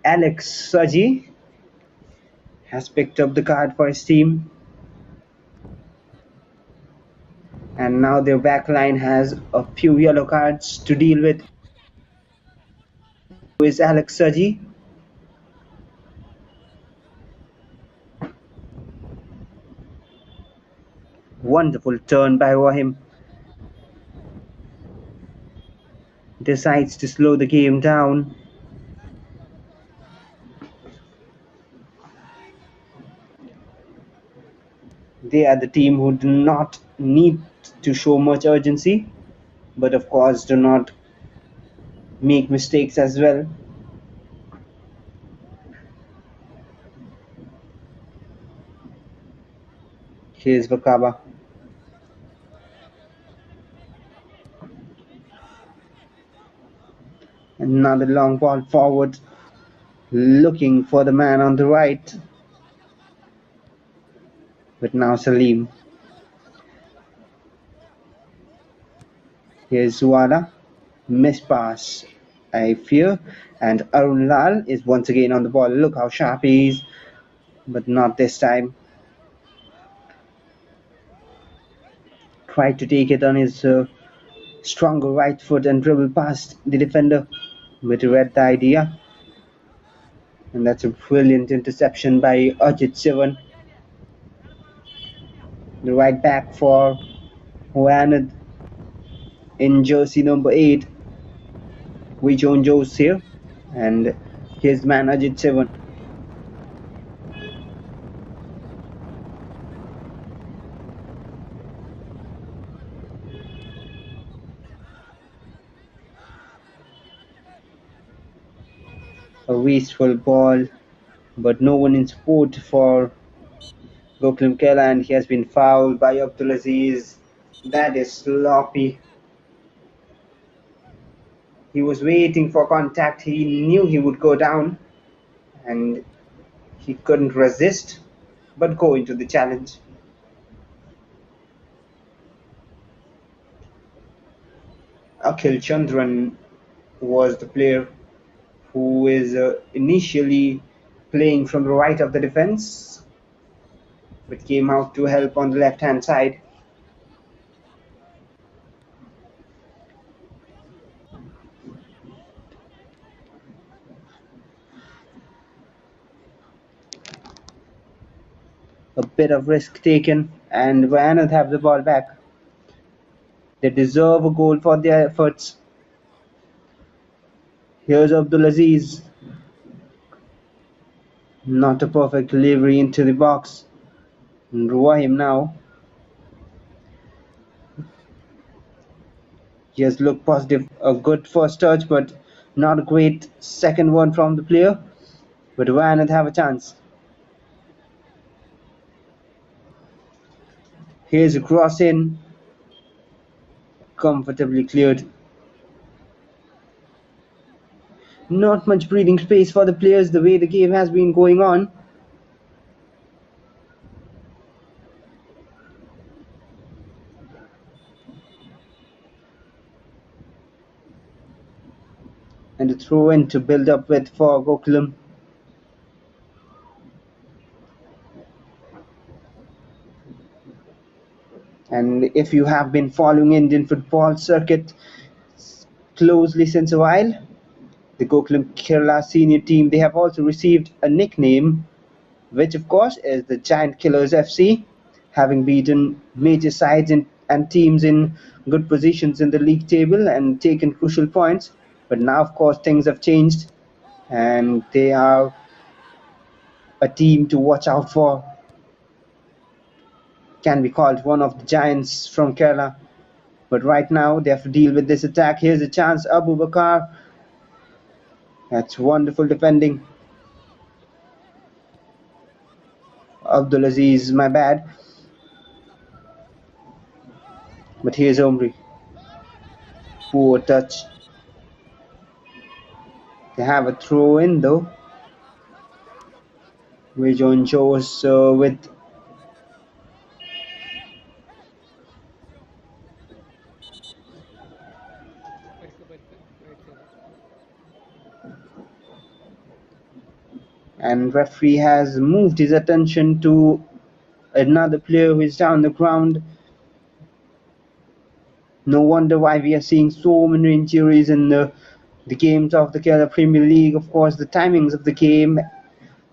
Alex Saji has picked up the card for his team. And now their backline has a few yellow cards to deal with. Who is Alex Saji? Wonderful turn by Wahim. Decides to slow the game down. They are the team who do not need to show much urgency, but of course do not make mistakes as well. Here's Vakaba. Another long ball forward, looking for the man on the right. But now Salim. Here's Suwada. Miss pass, I fear. And Arun Lal is once again on the ball. Look how sharp he is. But not this time. Tried to take it on his stronger right foot and dribble past the defender. But read the idea. And that's a brilliant interception by Ajit Sivan. The right back for Wayanad in jersey number 8. We join Joes here. And his man Ajit Sivan. A wasteful ball, but no one in support for Gokulam Kerala, and he has been fouled by Abdulaziz. That is sloppy. He was waiting for contact. He knew he would go down, and he couldn't resist but go into the challenge. Akhil Chandran was the player who is initially playing from the right of the defense, but came out to help on the left hand side. A bit of risk taken, and Wayanad have the ball back. They deserve a goal for their efforts. Here's Abdulaziz. Not a perfect delivery into the box. Ruahim now. He has looked positive. A good first touch, but not a great second one from the player. But Wayanad have a chance. Here's a cross in. Comfortably cleared. Not much breathing space for the players the way the game has been going on. And a throw in to build up with for Gokulam. And if you have been following Indian football circuit closely since a while, the Gokulam Kerala senior team, they have also received a nickname, which of course is the Giant Killers FC, having beaten major sides and teams in good positions in the league table and taken crucial points. But now of course things have changed, and they are a team to watch out for. Can be called one of the giants from Kerala. But right now they have to deal with this attack. Here's a chance, Abu Bakar. That's wonderful defending. Abdulaziz, my bad. But here's Omri. Poor touch. They have a throw in though. We join Joes with and referee has moved his attention to another player who is down the ground. No wonder why we are seeing so many injuries in the games of the Kerala Premier League. Of course, the timings of the game,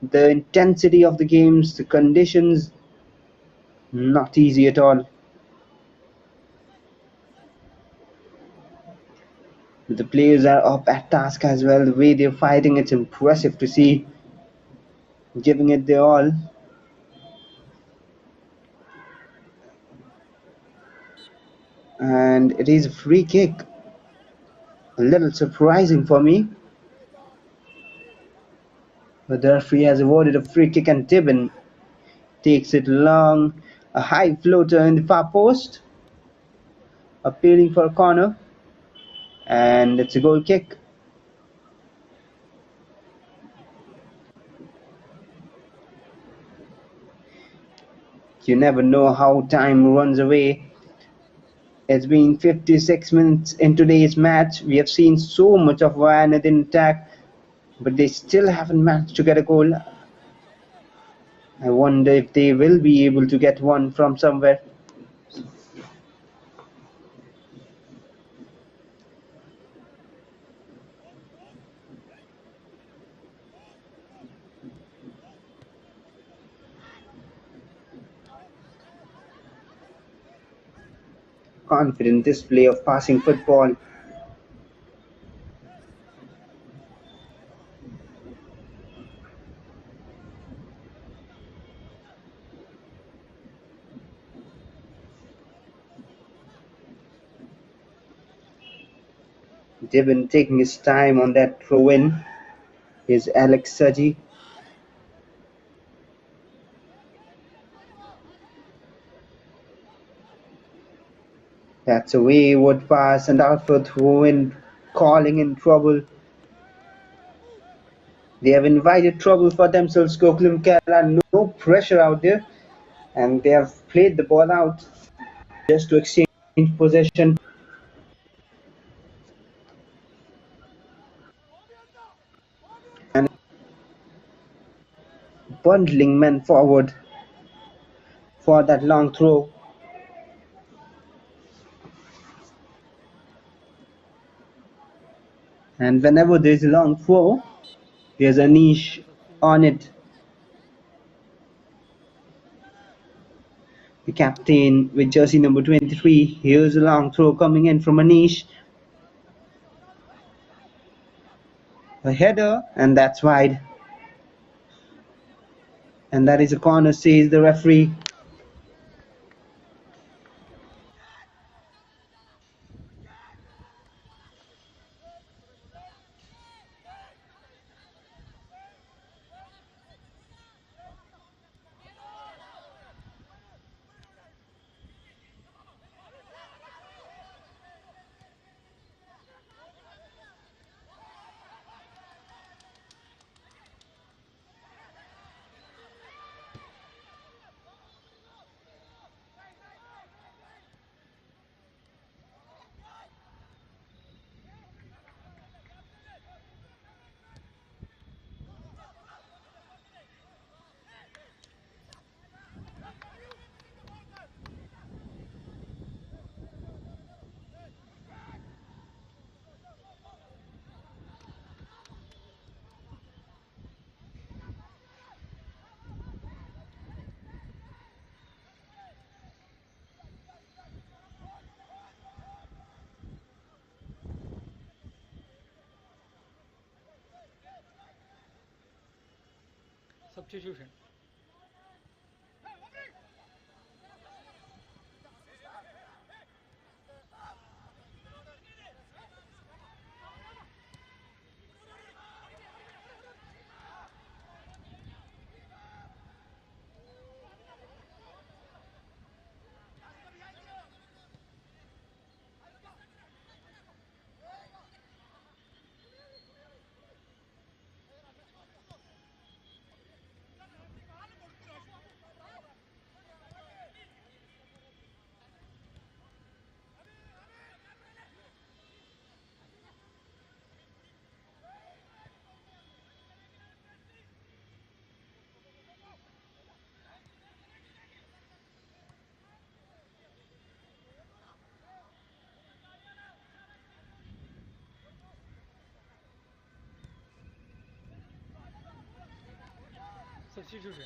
the intensity of the games, the conditions, not easy at all. The players are up at task as well. The way they're fighting, it's impressive to see. Giving it their all. And it is a free kick. A little surprising for me. But the referee has awarded a free kick, and Tibin takes it long. A high floater in the far post. Appealing for a corner. And it's a goal kick. You never know how time runs away. It's been 56 minutes in today's match. We have seen so much of Wayanad in attack, but they still haven't managed to get a goal. I wonder if they will be able to get one from somewhere. Confident display of passing football. Devin taking his time on that throw in. Here's Alex Saji. That's a wayward pass and out for throw in, calling in trouble. They have invited trouble for themselves, Gokulam Kerala. No pressure out there, and they have played the ball out just to exchange possession. And bundling men forward for that long throw. And whenever there's a long throw, there's a niche on it. The captain with jersey number 23. Here's a long throw coming in from Anish. A header, and that's wide. And that is a corner, says the referee. Substitution. Substitution.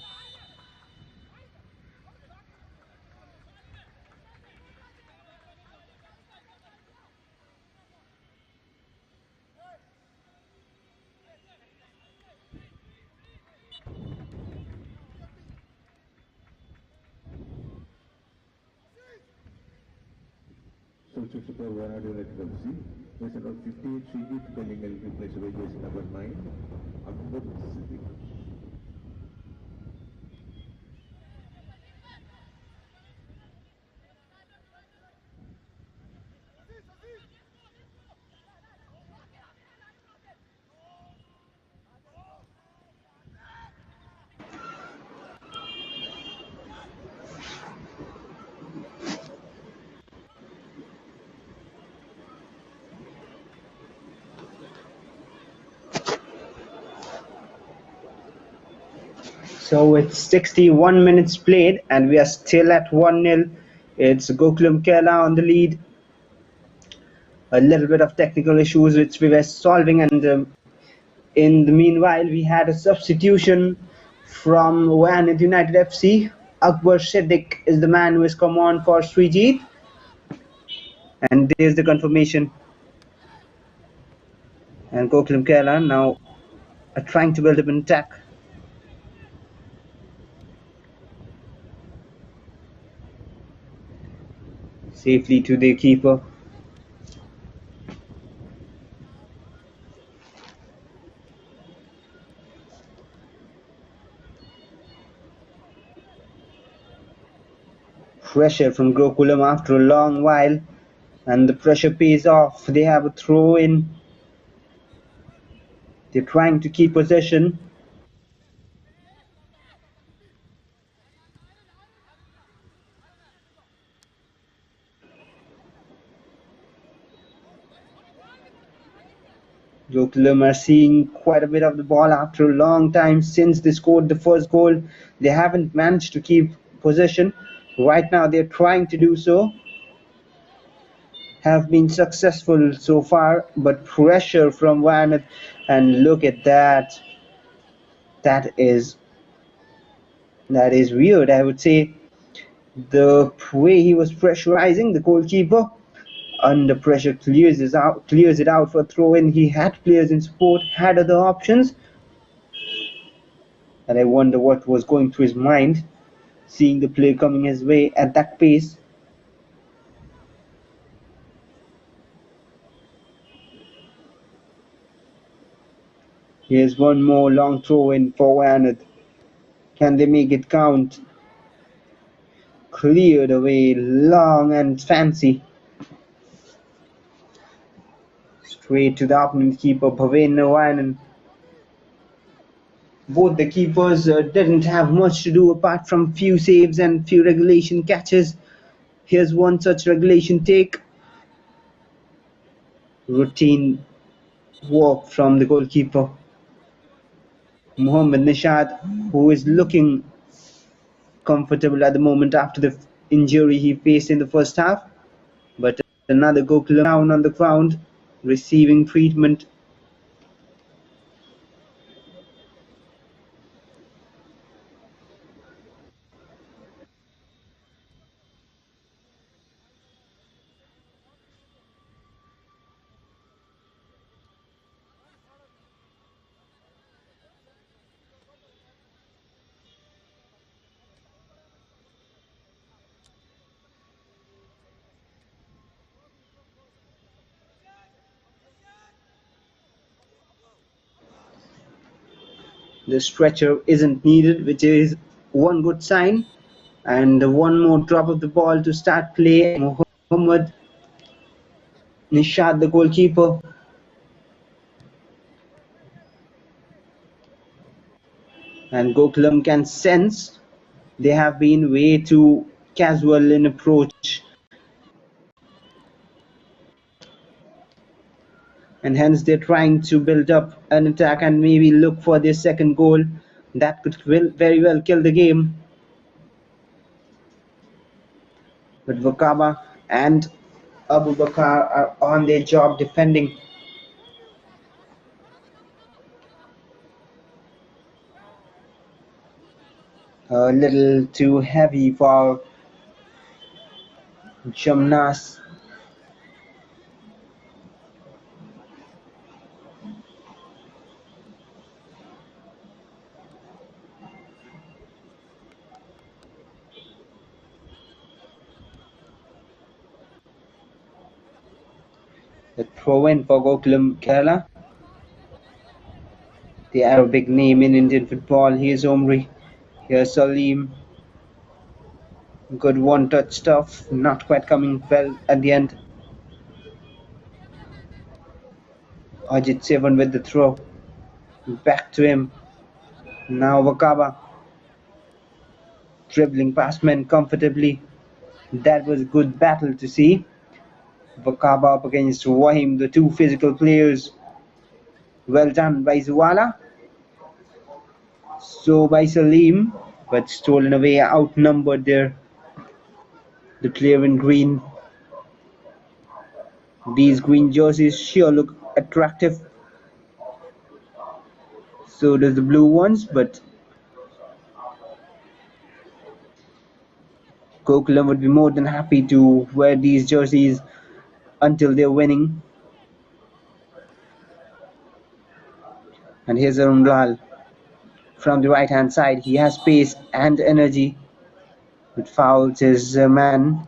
Substitution for Wayanad United FC. Jersey number 58, Srijit Bellingal, replaced by jersey number 9, Ahmed Siddiq. So it's 61 minutes played and we are still at 1-0. It's Gokulam Kerala on the lead. A little bit of technical issues which we were solving, and in the meanwhile we had a substitution from Wayanad United FC. Akbar Siddiq is the man who has come on for Srijit, and there's the confirmation. And Gokulam Kerala now are trying to build up an attack. Safely to the keeper. Pressure from Gokulam after a long while, and the pressure pays off. They have a throw in. They're trying to keep possession. Gokulam are seeing quite a bit of the ball after a long time since they scored the first goal. They haven't managed to keep possession. Right now they're trying to do so. Have been successful so far, but pressure from Wayanad, and look at that. That is weird, I would say. The way he was pressurizing the goalkeeper, under pressure clears it out for a throw in. He had players in support, had other options, and I wonder what was going through his mind, seeing the play coming his way at that pace. Here's one more long throw in for Wayanad. Can they make it count? Cleared away, long and fancy. Straight to the opponent keeper, Bhaven Wayanad. Both the keepers didn't have much to do apart from few saves and few regulation catches. Here's one such regulation take. Routine work from the goalkeeper, Mohammad Nishad, who is looking comfortable at the moment after the injury he faced in the first half. But another Gokulam down on the ground, receiving treatment. The stretcher isn't needed, which is one good sign. And one more drop of the ball to start play. Mohammad Nishad, the goalkeeper. And Gokulam can sense they have been way too casual in approach, and hence they're trying to build up an attack and maybe look for their second goal. That could very well kill the game. But Vakaba and Abu Bakar are on their job defending. A little too heavy for Jamnas. The throw in for Gokulam Kerala. They have a big name in Indian football. Here's Omri. Here's Salim. Good one-touch stuff. Not quite coming well at the end. Ajit Sevan with the throw. Back to him. Now Wakaba. Dribbling past men comfortably. That was a good battle to see. Wakaba up against Wahim, the two physical players. Well done by Zuwala. So by Salim, but stolen away, outnumbered there. The player in green. These green jerseys sure look attractive. So does the blue ones, but Gokulam would be more than happy to wear these jerseys until they're winning. And here's Arun Lal from the right hand side. He has pace and energy, but fouls his man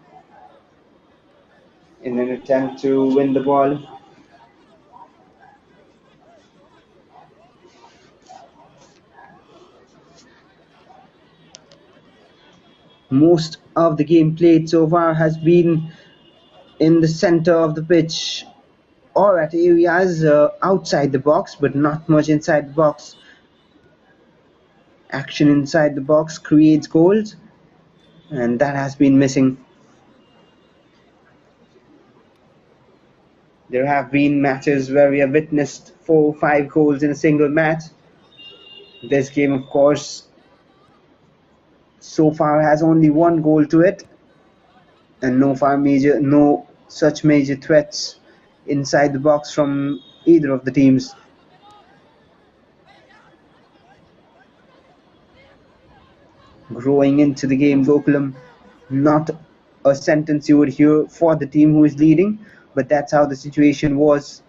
in an attempt to win the ball. Most of the game played so far has been in the center of the pitch or at areas outside the box, but not much inside the box. Action inside the box creates goals, and that has been missing. There have been matches where we have witnessed 4 or 5 goals in a single match. This game, of course, so far has only 1 goal to it, and no such major threats inside the box from either of the teams. Growing into the game, Gokulam, not a sentence you would hear for the team who is leading, but that's how the situation was.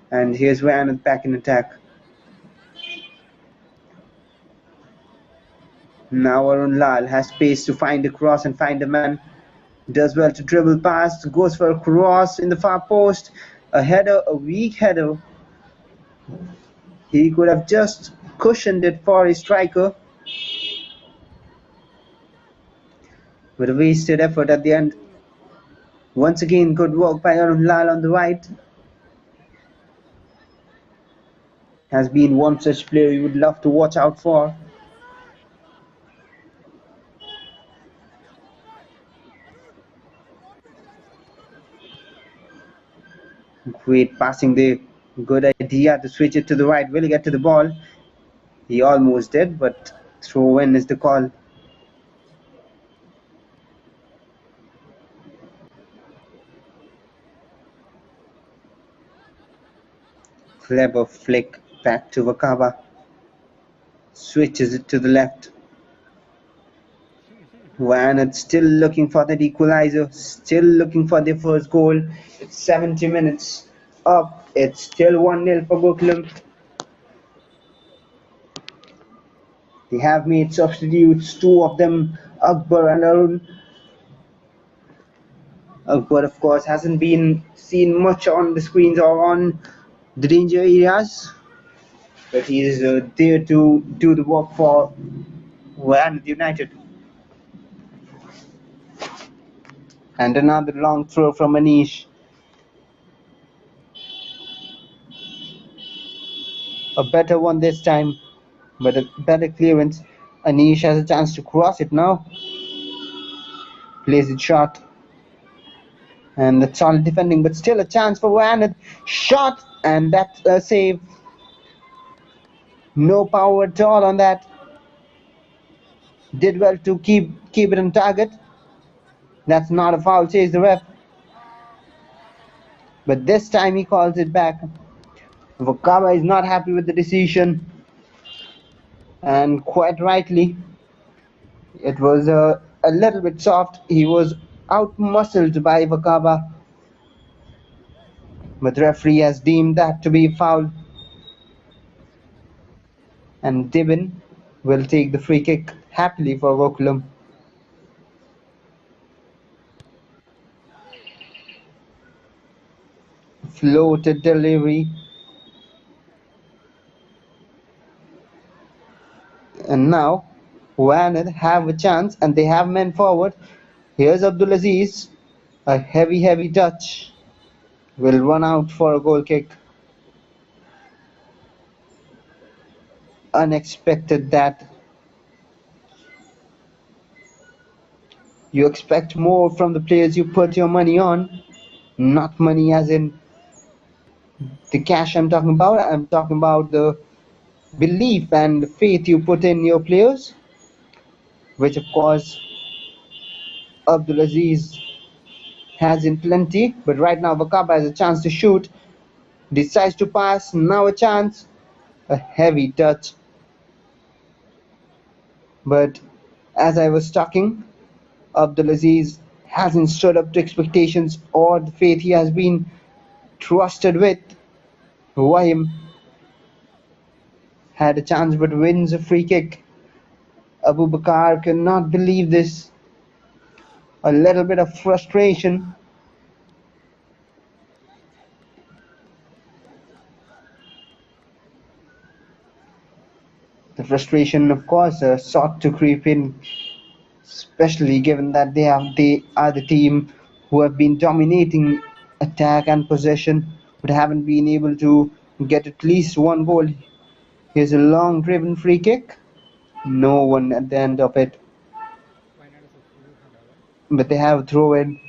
And here's Wayanad back in attack. Now Arun Lal has space to find a cross and find a man. Does well to dribble past, goes for a cross in the far post. A header, a weak header. He could have just cushioned it for his striker. But a wasted effort at the end. Once again, good work by Arun Lal on the right. Has been one such player you would love to watch out for. Great passing there. Good idea to switch it to the right. Will he get to the ball? He almost did, but throw in is the call. Clever flick back to Wakaba. Switches it to the left. Wayanad still looking for that equalizer, still looking for their first goal. It's 70 minutes up. It's still 1-0 for Gokulam. They have made substitutes, 2 of them, Akbar and Arun. Akbar, of course, hasn't been seen much on the screens or on the danger areas, but he is there to do the work for Wayanad United. And another long throw from Anish. A better one this time, but a better clearance. Anish has a chance to cross it now. Plays it short. And that's solid defending, but still a chance for Wayanad. Shot, and that's a save. No power at all on that. Did well to keep it on target. That's not a foul, says the ref. But this time he calls it back. Wakaba is not happy with the decision. And quite rightly. It was a little bit soft. He was out-muscled by Wakaba. But the referee has deemed that to be a foul. And Dibin will take the free kick happily for Gokulam. Floated delivery. And now Wayanad have a chance and they have men forward. Here's Abdulaziz. A heavy touch. Will run out for a goal kick. Unexpected that. You expect more from the players you put your money on. Not money as in the cash I'm talking about. I'm talking about the belief and faith you put in your players, which of course Abdulaziz has in plenty. But right now Vakaba has a chance to shoot, decides to pass, now a chance, a heavy touch. But as I was talking, Abdulaziz hasn't stood up to expectations or the faith he has been trusted with. Wahim had a chance but wins a free kick. Abu Bakar cannot believe this. A little bit of frustration. The frustration, of course, sought to creep in, especially given that they are the team who have been dominating attack and possession, but haven't been able to get at least one goal. Here's a long driven free kick. No one at the end of it, Wayanad സുഖമുണ്ടാവുക. but they have a throw in.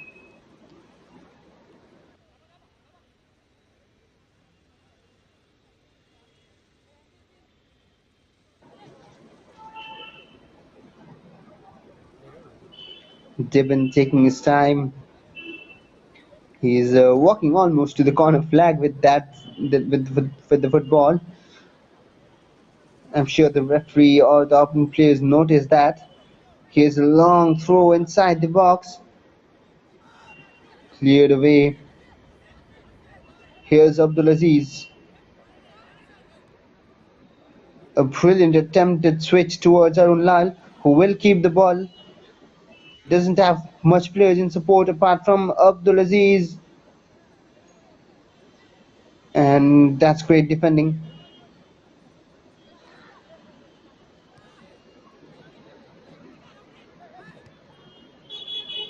Dibben taking his time. He's walking almost to the corner flag with with the football. I'm sure the referee or the opponent players noticed that. Here's a long throw inside the box. Cleared away. Here's Abdulaziz. A brilliant attempted switch towards Arun Lal, who will keep the ball. Doesn't have much players in support apart from Abdulaziz. And that's great defending.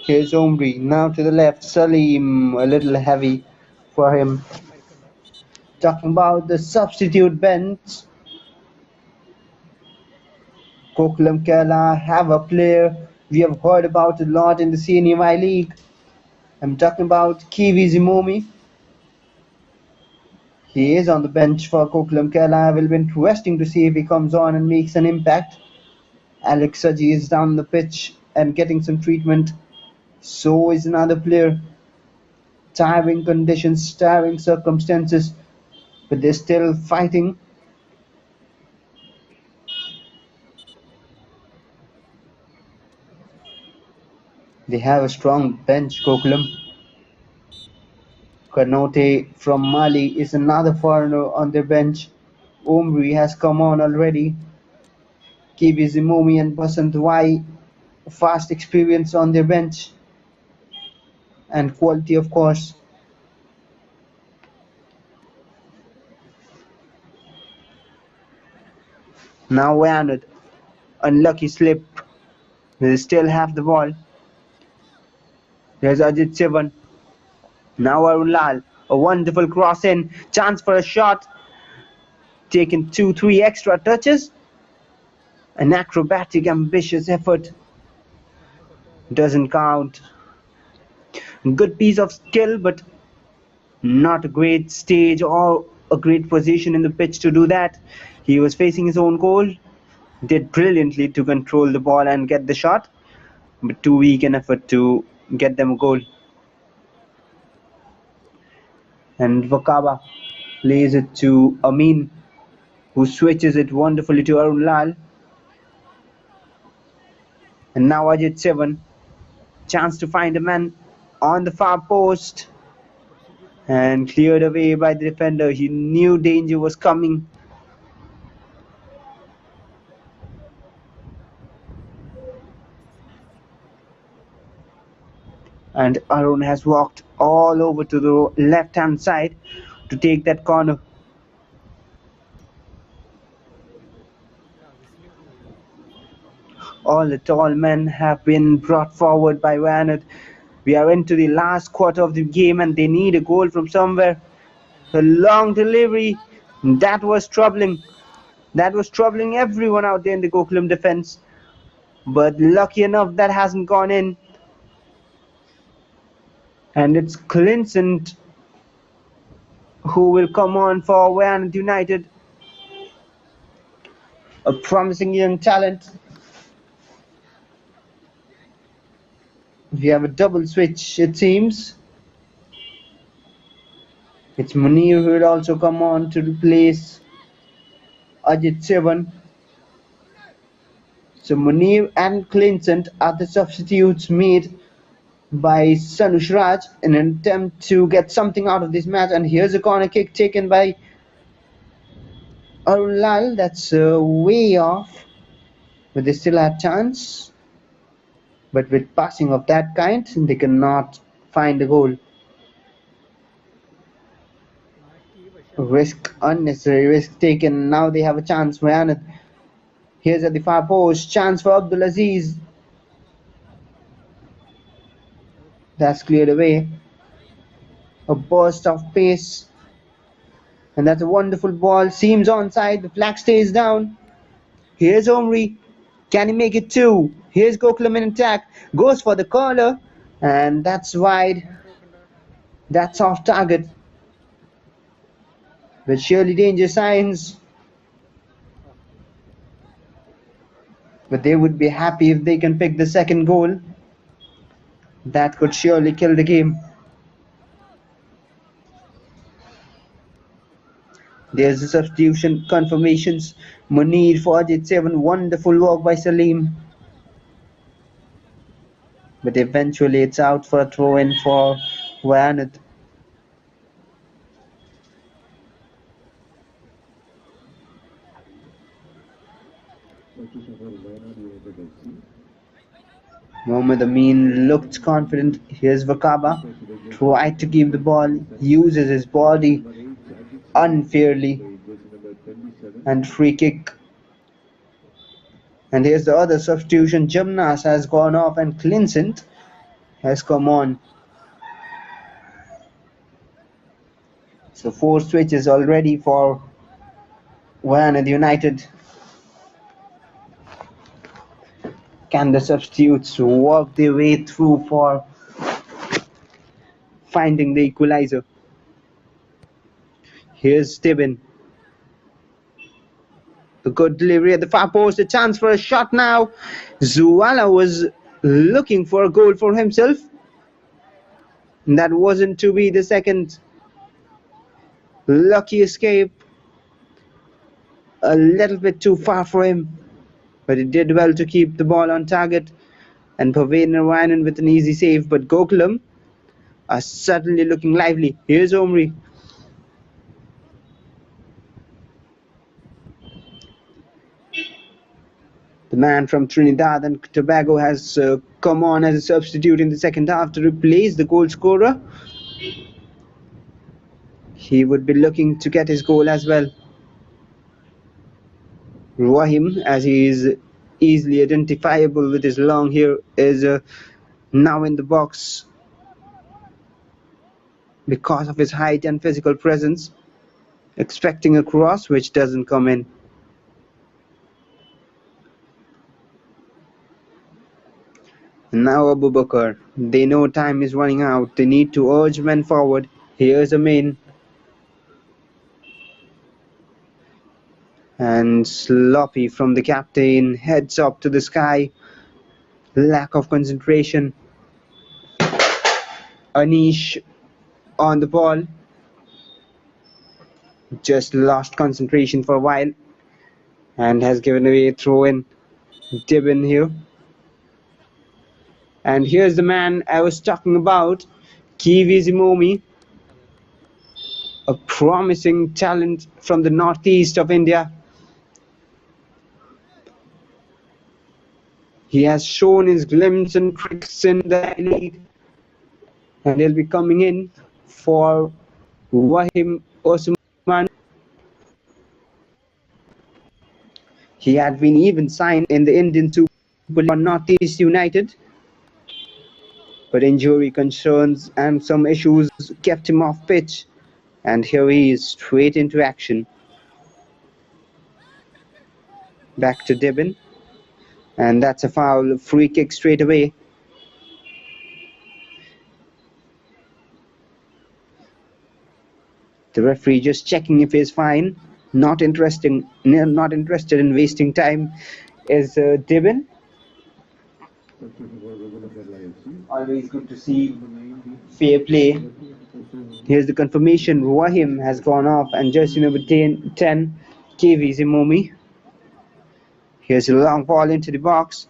Here's Omri. Now to the left. Salim. A little heavy for him. പരിക്കുണ്ടോ? Talking about the substitute bench. Gokulam Kerala have a player we have heard about a lot in the CNY League. I'm talking about Kiwi Zimomi. He is on the bench for Gokulam Kerala. Will be interesting to see if he comes on and makes an impact. Alex Saji is down the pitch and getting some treatment. So is another player. Tiring conditions, tiring circumstances, but they're still fighting. They have a strong bench, Gokulam. Kanote from Mali is another foreigner on their bench. Omri has come on already. Kibi Zimomi and Basant Wai, fast experience on their bench. And quality, of course. Now Wayanad, unlucky slip. They still have the ball. There's Ajit Sivan. Now Arun Lal, a wonderful cross in. Chance for a shot. Taken 2-3 extra touches. An acrobatic, ambitious effort. Doesn't count. Good piece of skill, but not a great stage or a great position in the pitch to do that. He was facing his own goal. Did brilliantly to control the ball and get the shot, but too weak an effort to get them a goal. And Vakaba lays it to Amin, who switches it wonderfully to Arun Lal. And now Ajit Sevan, chance to find a man on the far post, and cleared away by the defender. He knew danger was coming. And Arun has walked all over to the left hand side to take that corner. All the tall men have been brought forward by Wayanad. We are into the last quarter of the game and they need a goal from somewhere. A long delivery, that was troubling. That was troubling everyone out there in the Gokulam defense. But lucky enough, that hasn't gone in. And it's Clincent who will come on for Wayanad United. A promising young talent. We have a double switch, it seems. It's Munir who will also come on to replace Ajit Sevan. So Munir and Clinton are the substitutes made by Sanush Raj in an attempt to get something out of this match. And here's a corner kick taken by Arun Lal. That's way off, but they still have chance. But with passing of that kind, they cannot find a goal. Risk, unnecessary risk taken. Now they have a chance. Wayanad. Here's at the far post. Chance for Abdul Aziz. That's cleared away. A burst of pace. And that's a wonderful ball. Seems onside. The flag stays down. Here's Omri. Can he make it two? Here's Gokulam in attack. Goes for the corner. And that's wide. That's off target. But surely danger signs. But they would be happy if they can pick the second goal. That could surely kill the game. There's the substitution confirmations. Munir for Ajit Sevan. Wonderful work by Salim. But eventually it's out for a throw in for Wayanad. Mohamed Amin looked confident. Here's Vakaba. Tried to keep the ball. Uses his body unfairly. And free kick. And here's the other substitution. Jamnas has gone off and Clincent has come on. So 4 switches already for Wayanad United. Can the substitutes work their way through for finding the equalizer? Here's Tibin. A good delivery at the far post. A chance for a shot now. Zuala was looking for a goal for himself. And that wasn't to be the second. Lucky escape. A little bit too far for him. But he did well to keep the ball on target. And Paveen Narayanan with an easy save. But Gokulam are suddenly looking lively. Here's Omri. The man from Trinidad and Tobago has come on as a substitute in the second half to replace the goal scorer. He would be looking to get his goal as well. Rahim, as he is easily identifiable with his long hair, is now in the box because of his height and physical presence, expecting a cross which doesn't come in. Now Abu Bakr, they know time is running out. They need to urge men forward. Here's Amin. And sloppy from the captain, heads up to the sky. Lack of concentration. Anish on the ball. Just lost concentration for a while. And has given away a throw in. Dibin here. And here's the man I was talking about, Kiwi Zimomi, a promising talent from the northeast of India. He has shown his glimpse and tricks in the league, and he'll be coming in for Wahim Osman. He had been even signed in the Indian Super League for Northeast United. But injury concerns and some issues kept him off pitch. And here he is, straight into action. Back to Dibin. And that's a foul, free kick straight away. The referee just checking if he's fine. not interested in wasting time is Dibin. Substitution for Gokulam Kerala FC. Always good to see Number 19, fair play. Gokulam. Here's the confirmation. Wahim has gone off and jersey number 10 KV Zimomi. Here's a long ball into the box.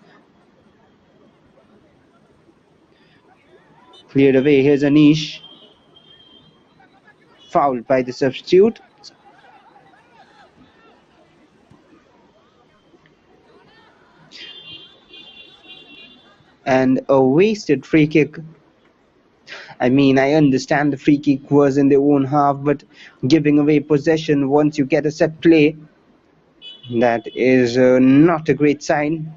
Cleared away. Here's Anish. Fouled by the substitute. And a wasted free kick. I mean, I understand the free kick was in their own half, but giving away possession once you get a set play, that is not a great sign,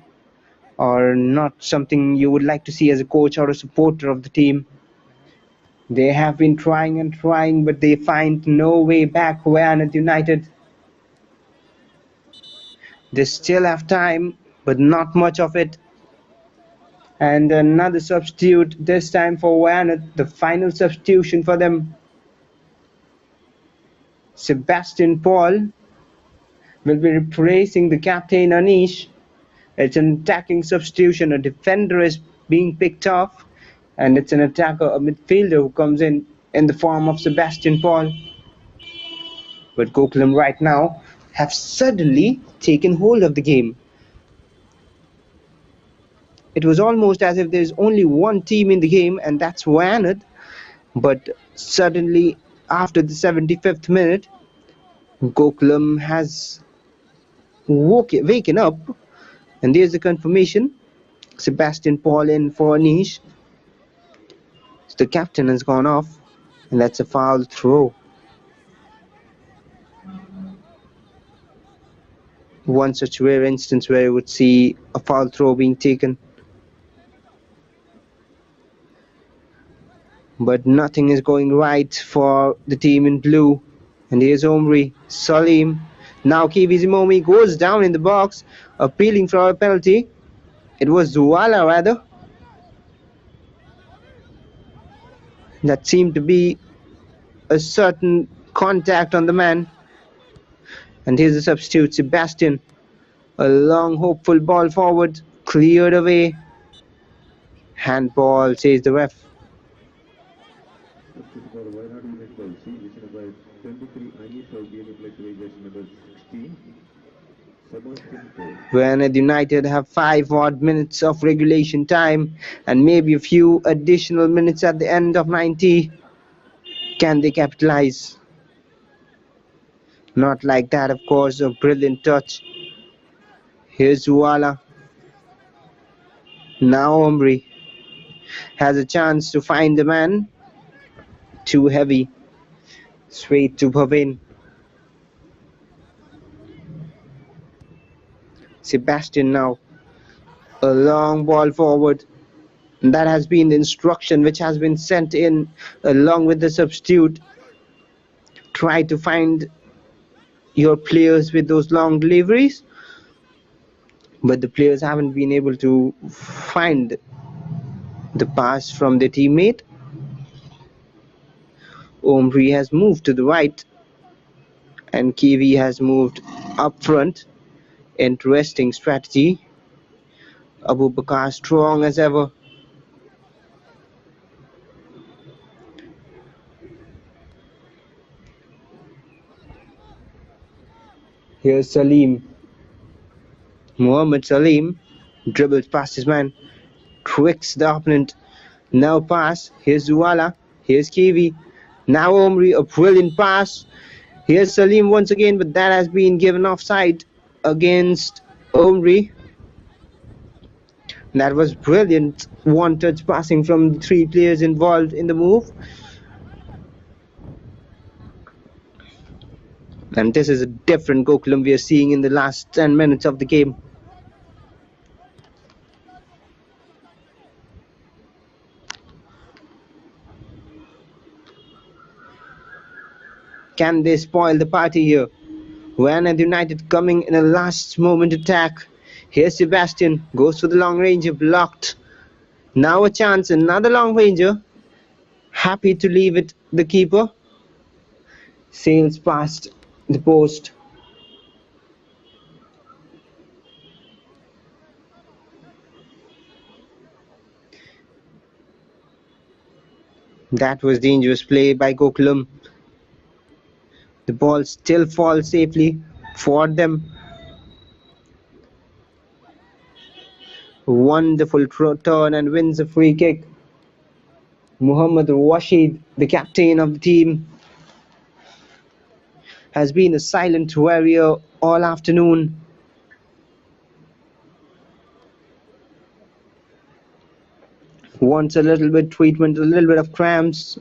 or not something you would like to see as a coach or a supporter of the team. They have been trying and trying, but they find no way back. Wayanad United. They still have time, but not much of it. And another substitute, this time for Wayanad, the final substitution for them. Sebastian Paul will be replacing the captain Anish. It's an attacking substitution. A defender is being picked off, and it's an attacker, a midfielder who comes in the form of Sebastian Paul. But Gokulam right now have suddenly taken hold of the game. It was almost as if there's only one team in the game, and that's Wayanad. But suddenly, after the 75th minute, Gokulam has waken up, and there's the confirmation. Sebastian Paul in for Anish. The captain has gone off, and that's a foul throw. One such rare instance where you would see a foul throw being taken. But nothing is going right for the team in blue. And here's Omri, Salim. Now KV Zimomi goes down in the box, appealing for a penalty. It was Zuwala rather. That seemed to be a certain contact on the man. And here's the substitute, Sebastian. A long, hopeful ball forward, cleared away. Handball, says the ref. Substitution for Wayanad United FC. Jersey number 23, Anish will be replaced by jersey number 16, Sebastian Paul. Wayanad United have 5 odd minutes of regulation time and maybe a few additional minutes at the end of 90. Can they capitalize? Not like that, of course. A brilliant touch. Here's Zuwala. Now Omri has a chance to find the man. Too heavy. Straight to Bhavin. Sebastian now. A long ball forward. That has been the instruction which has been sent in along with the substitute. Try to find your players with those long deliveries. But the players haven't been able to find the pass from their teammate. Omri has moved to the right and KV has moved up front. Interesting strategy. Abu Bakar strong as ever. Here's Salim. Mohammed Salim dribbles past his man, tricks the opponent. Now pass. Here's Zuwala. Here's KV. Now Omri, a brilliant pass. Here's Salim once again, but that has been given offside against Omri. That was brilliant one-touch passing from the 3 players involved in the move. And this is a different Gokulam we are seeing in the last 10 minutes of the game. Can they spoil the party here? Wayanad United coming in a last moment attack. Here's Sebastian, goes for the long ranger, blocked. Now a chance, another long ranger. Happy to leave it, the keeper. Sails past the post. That was dangerous play by Gokulam. The ball still falls safely for them. Wonderful turn and wins a free kick. Muhammad Rashid, the captain of the team, has been a silent warrior all afternoon. Wants a little bit treatment, a little bit of cramps.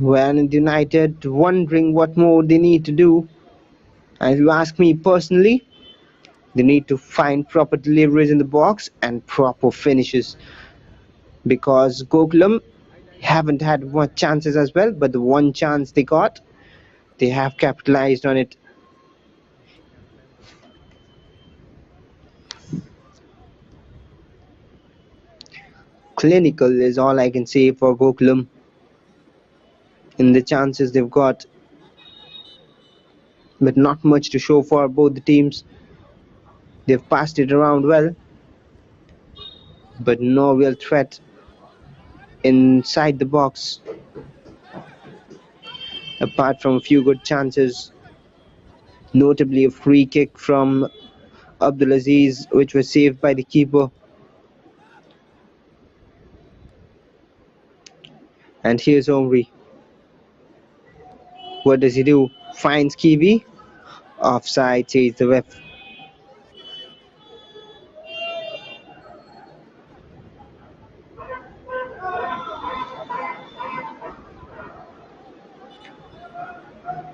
Wayanad United wondering what more they need to do. And if you ask me personally, they need to find proper deliveries in the box and proper finishes. Because Gokulam haven't had much chances as well, but the one chance they got, they have capitalized on it. Clinical is all I can say for Gokulam in the chances they've got, but not much to show for both the teams. They've passed it around well, but no real threat inside the box apart from a few good chances, notably a free kick from Abdulaziz which was saved by the keeper. And here's Omri. What does he do? Finds Kiwi. Offside, says the ref.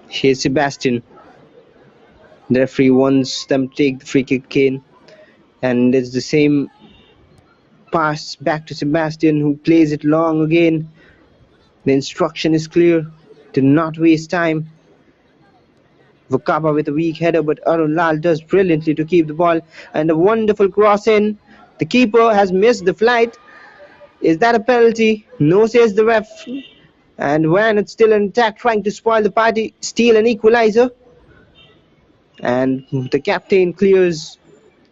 Here's Sebastian. The referee wants them to take the free kick in, and it's the same pass back to Sebastian, who plays it long again. The instruction is clear: do not waste time. Vakaba with a weak header, but Arun Lal does brilliantly to keep the ball, and a wonderful cross in. The keeper has missed the flight. Is that a penalty? No, says the ref. And when it's still in attack, trying to spoil the party, steal an equalizer. And the captain clears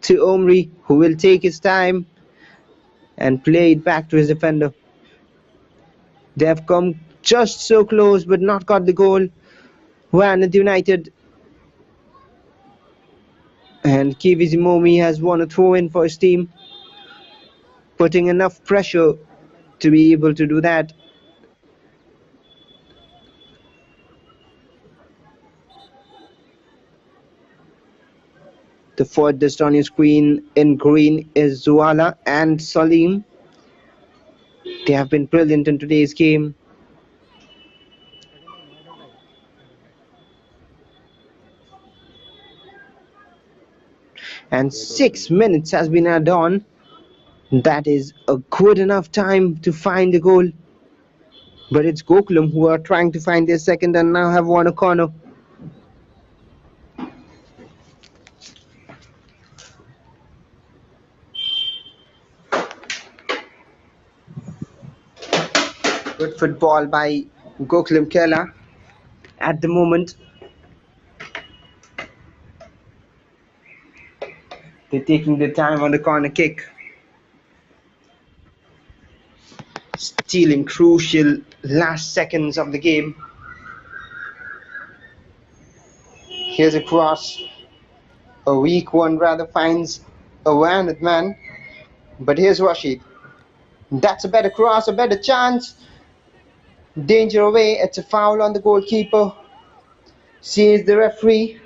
to Omri, who will take his time and play it back to his defender. They have come just so close, but not got the goal. Wayanad United. And Kivizimomi has won a throw-in for his team, putting enough pressure to be able to do that. The furthest on your screen in green is Zuala and Salim. They have been brilliant in today's game. And 6 minutes has been added on. That is a good enough time to find the goal. But it's Gokulam who are trying to find their second and now have won a corner. Good football by Gokulam Kerala at the moment. They're taking their time on the corner kick. Stealing crucial last seconds of the game. Here's a cross. A weak one rather finds a Wayanad man. But here's Rashid. That's a better cross, a better chance. Danger away. It's a foul on the goalkeeper, says the referee.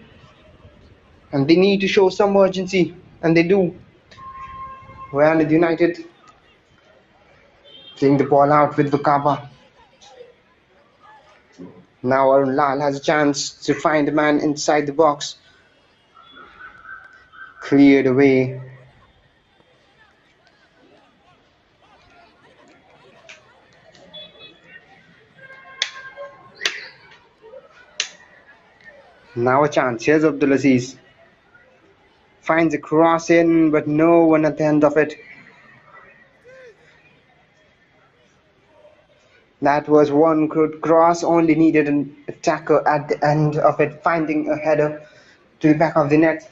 And they need to show some urgency. And they do. Wayanad United playing the ball out with Vakaba. Now Arun Lal has a chance to find a man inside the box. Cleared away. Now a chance. Here's Abdulaziz. Finds a cross in, but no one at the end of it. That was one good cross, only needed an attacker at the end of it, finding a header to the back of the net.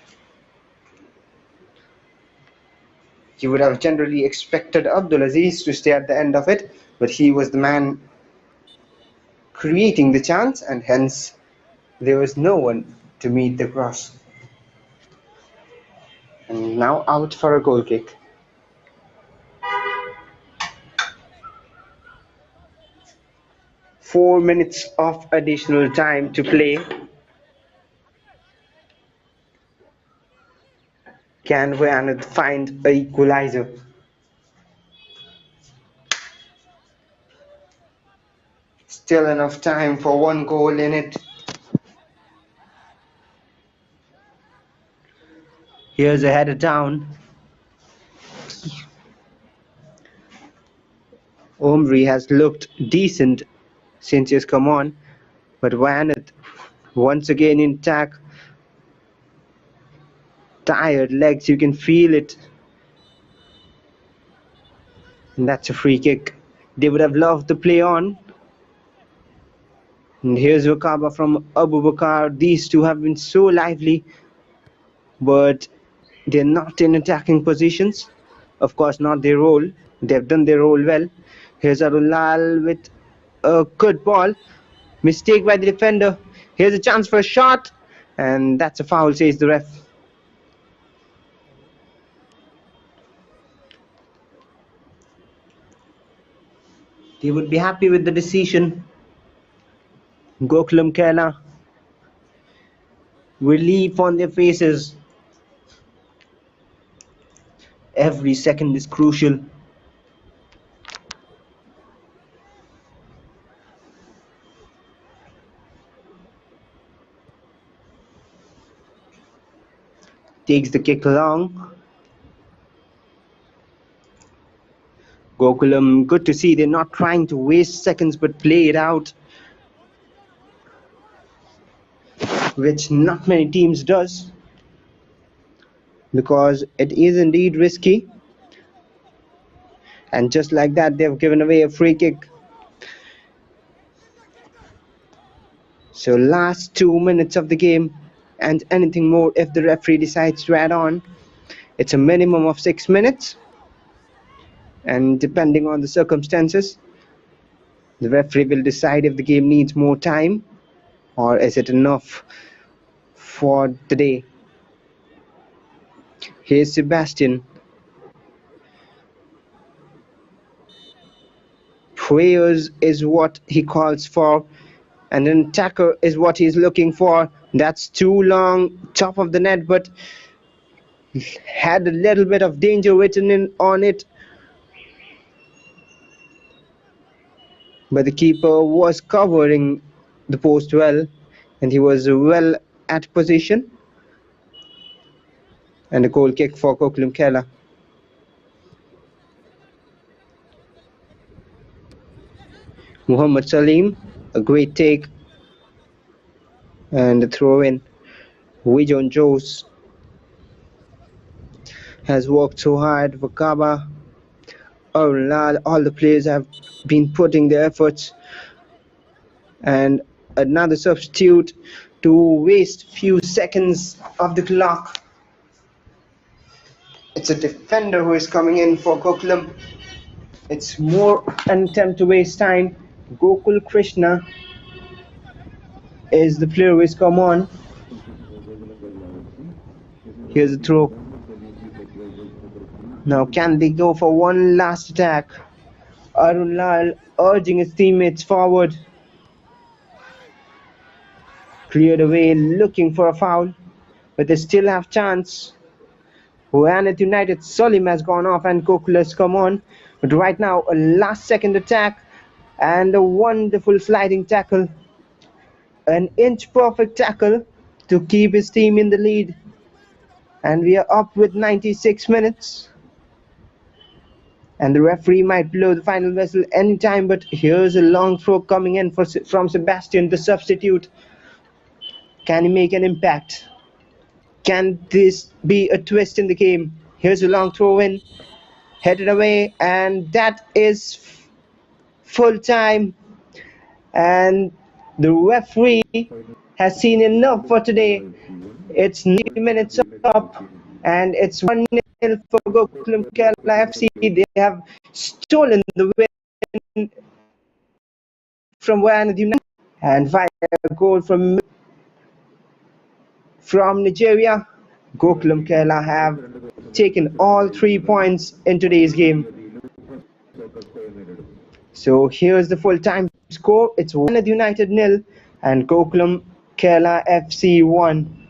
You would have generally expected Abdulaziz to stay at the end of it, but he was the man creating the chance, and hence there was no one to meet the cross. And now out for a goal kick. Four minutes of additional time to play. Can Wayanad find an equalizer? Still enough time for one goal in it. Here's a header down. Omri has looked decent since he's come on, but Wayanad once again in attack. Tired legs, you can feel it. And that's a free kick. They would have loved to play on. And here's Wakaba from Abu Bakar. These two have been so lively, but they're not in attacking positions. Of course, not their role. They've done their role well. Here's Arulal with a good ball. Mistake by the defender. Here's a chance for a shot. And that's a foul, says the ref. They would be happy with the decision. Gokulam Kerala. Relief on their faces. Every second is crucial. Takes the kick long. Gokulam, good to see they're not trying to waste seconds but play it out, which not many teams does, because it is indeed risky. And just like that, they've given away a free kick. So last 2 minutes of the game, and anything more if the referee decides to add on. It's a minimum of 6 minutes, and depending on the circumstances, the referee will decide if the game needs more time or is it enough for the day. Here's Sebastian. Prayers is what he calls for, and an attacker is what he's looking for. That's too long, top of the net, but had a little bit of danger written in on it. But the keeper was covering the post well, and he was well at position. And a goal kick for Gokulam Kerala. Muhammad Salim, a great take, and a throw in. Wijon Jose has worked so hard. Wakaba, Arulal, all the players have been putting their efforts. And another substitute to waste few seconds of the clock. It's a defender who is coming in for Gokulam. It's more an attempt to waste time. Gokul Krishna is the player who has come on. Here's a throw. Now can they go for one last attack? Arulal urging his teammates forward. Cleared away, looking for a foul, but they still have chance. Wayanad United, Salim has gone off and Gokul has come on. But right now, a last second attack and a wonderful sliding tackle. An inch perfect tackle to keep his team in the lead. And we are up with 96 minutes. And the referee might blow the final whistle anytime, but here's a long throw coming in from Sebastian, the substitute. Can he make an impact? Can this be a twist in the game? Here's a long throw in, headed away, and that is full time. And the referee has seen enough for today. It's 90 minutes up, and it's 1-0 for Gokulam Kerala FC. They have stolen the win from Wayanad United, and via a goal from Nigeria, Gokulam Kerala have taken all 3 points in today's game. So here's the full-time score. It's Wayanad United 0 and Gokulam Kerala FC 1.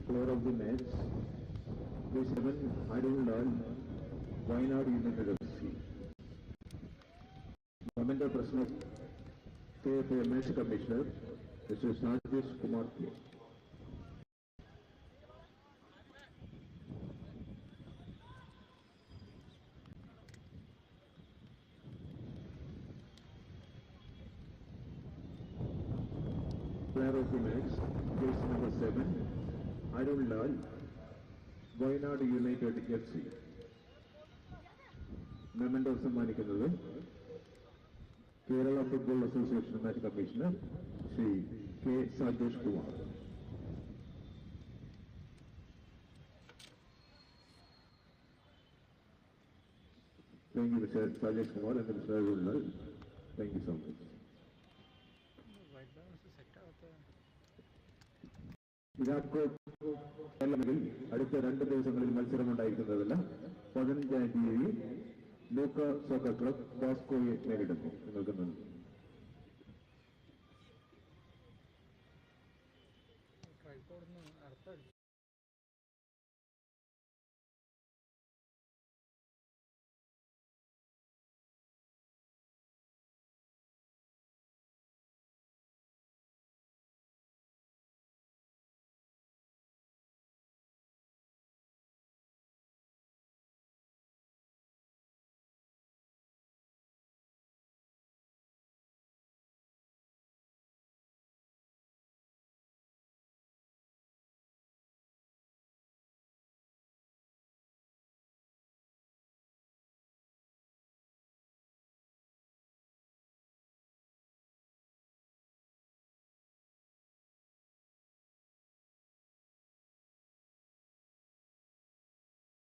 Player of the match, Q7, Irundal, Wayanad United FC. Commander Person of KFA Match Commissioner, Mr. Sanjesh Kumar K. Player of the match, case number 7, Irundal, Wayanad United FC. Memento സമ്മാനിക്കുന്നത് Kerala football association match commissioner Shri K Sajesh Kumar. Thank you, Mr. Sajesh Kumar and Mr. Irundal. Thank you so much. ഇതാക്കോ കേരളത്തിൽ അടുത്ത 2 ദിവസങ്ങളിൽ മത്സരമുണ്ടായിരിക്കുന്നതല്ല. 15-ാം തീയതി ലൂക്ക soccer club വാസ്കോയെ നേരിടുന്നു. നിങ്ങൾക്ക് നന്ദി.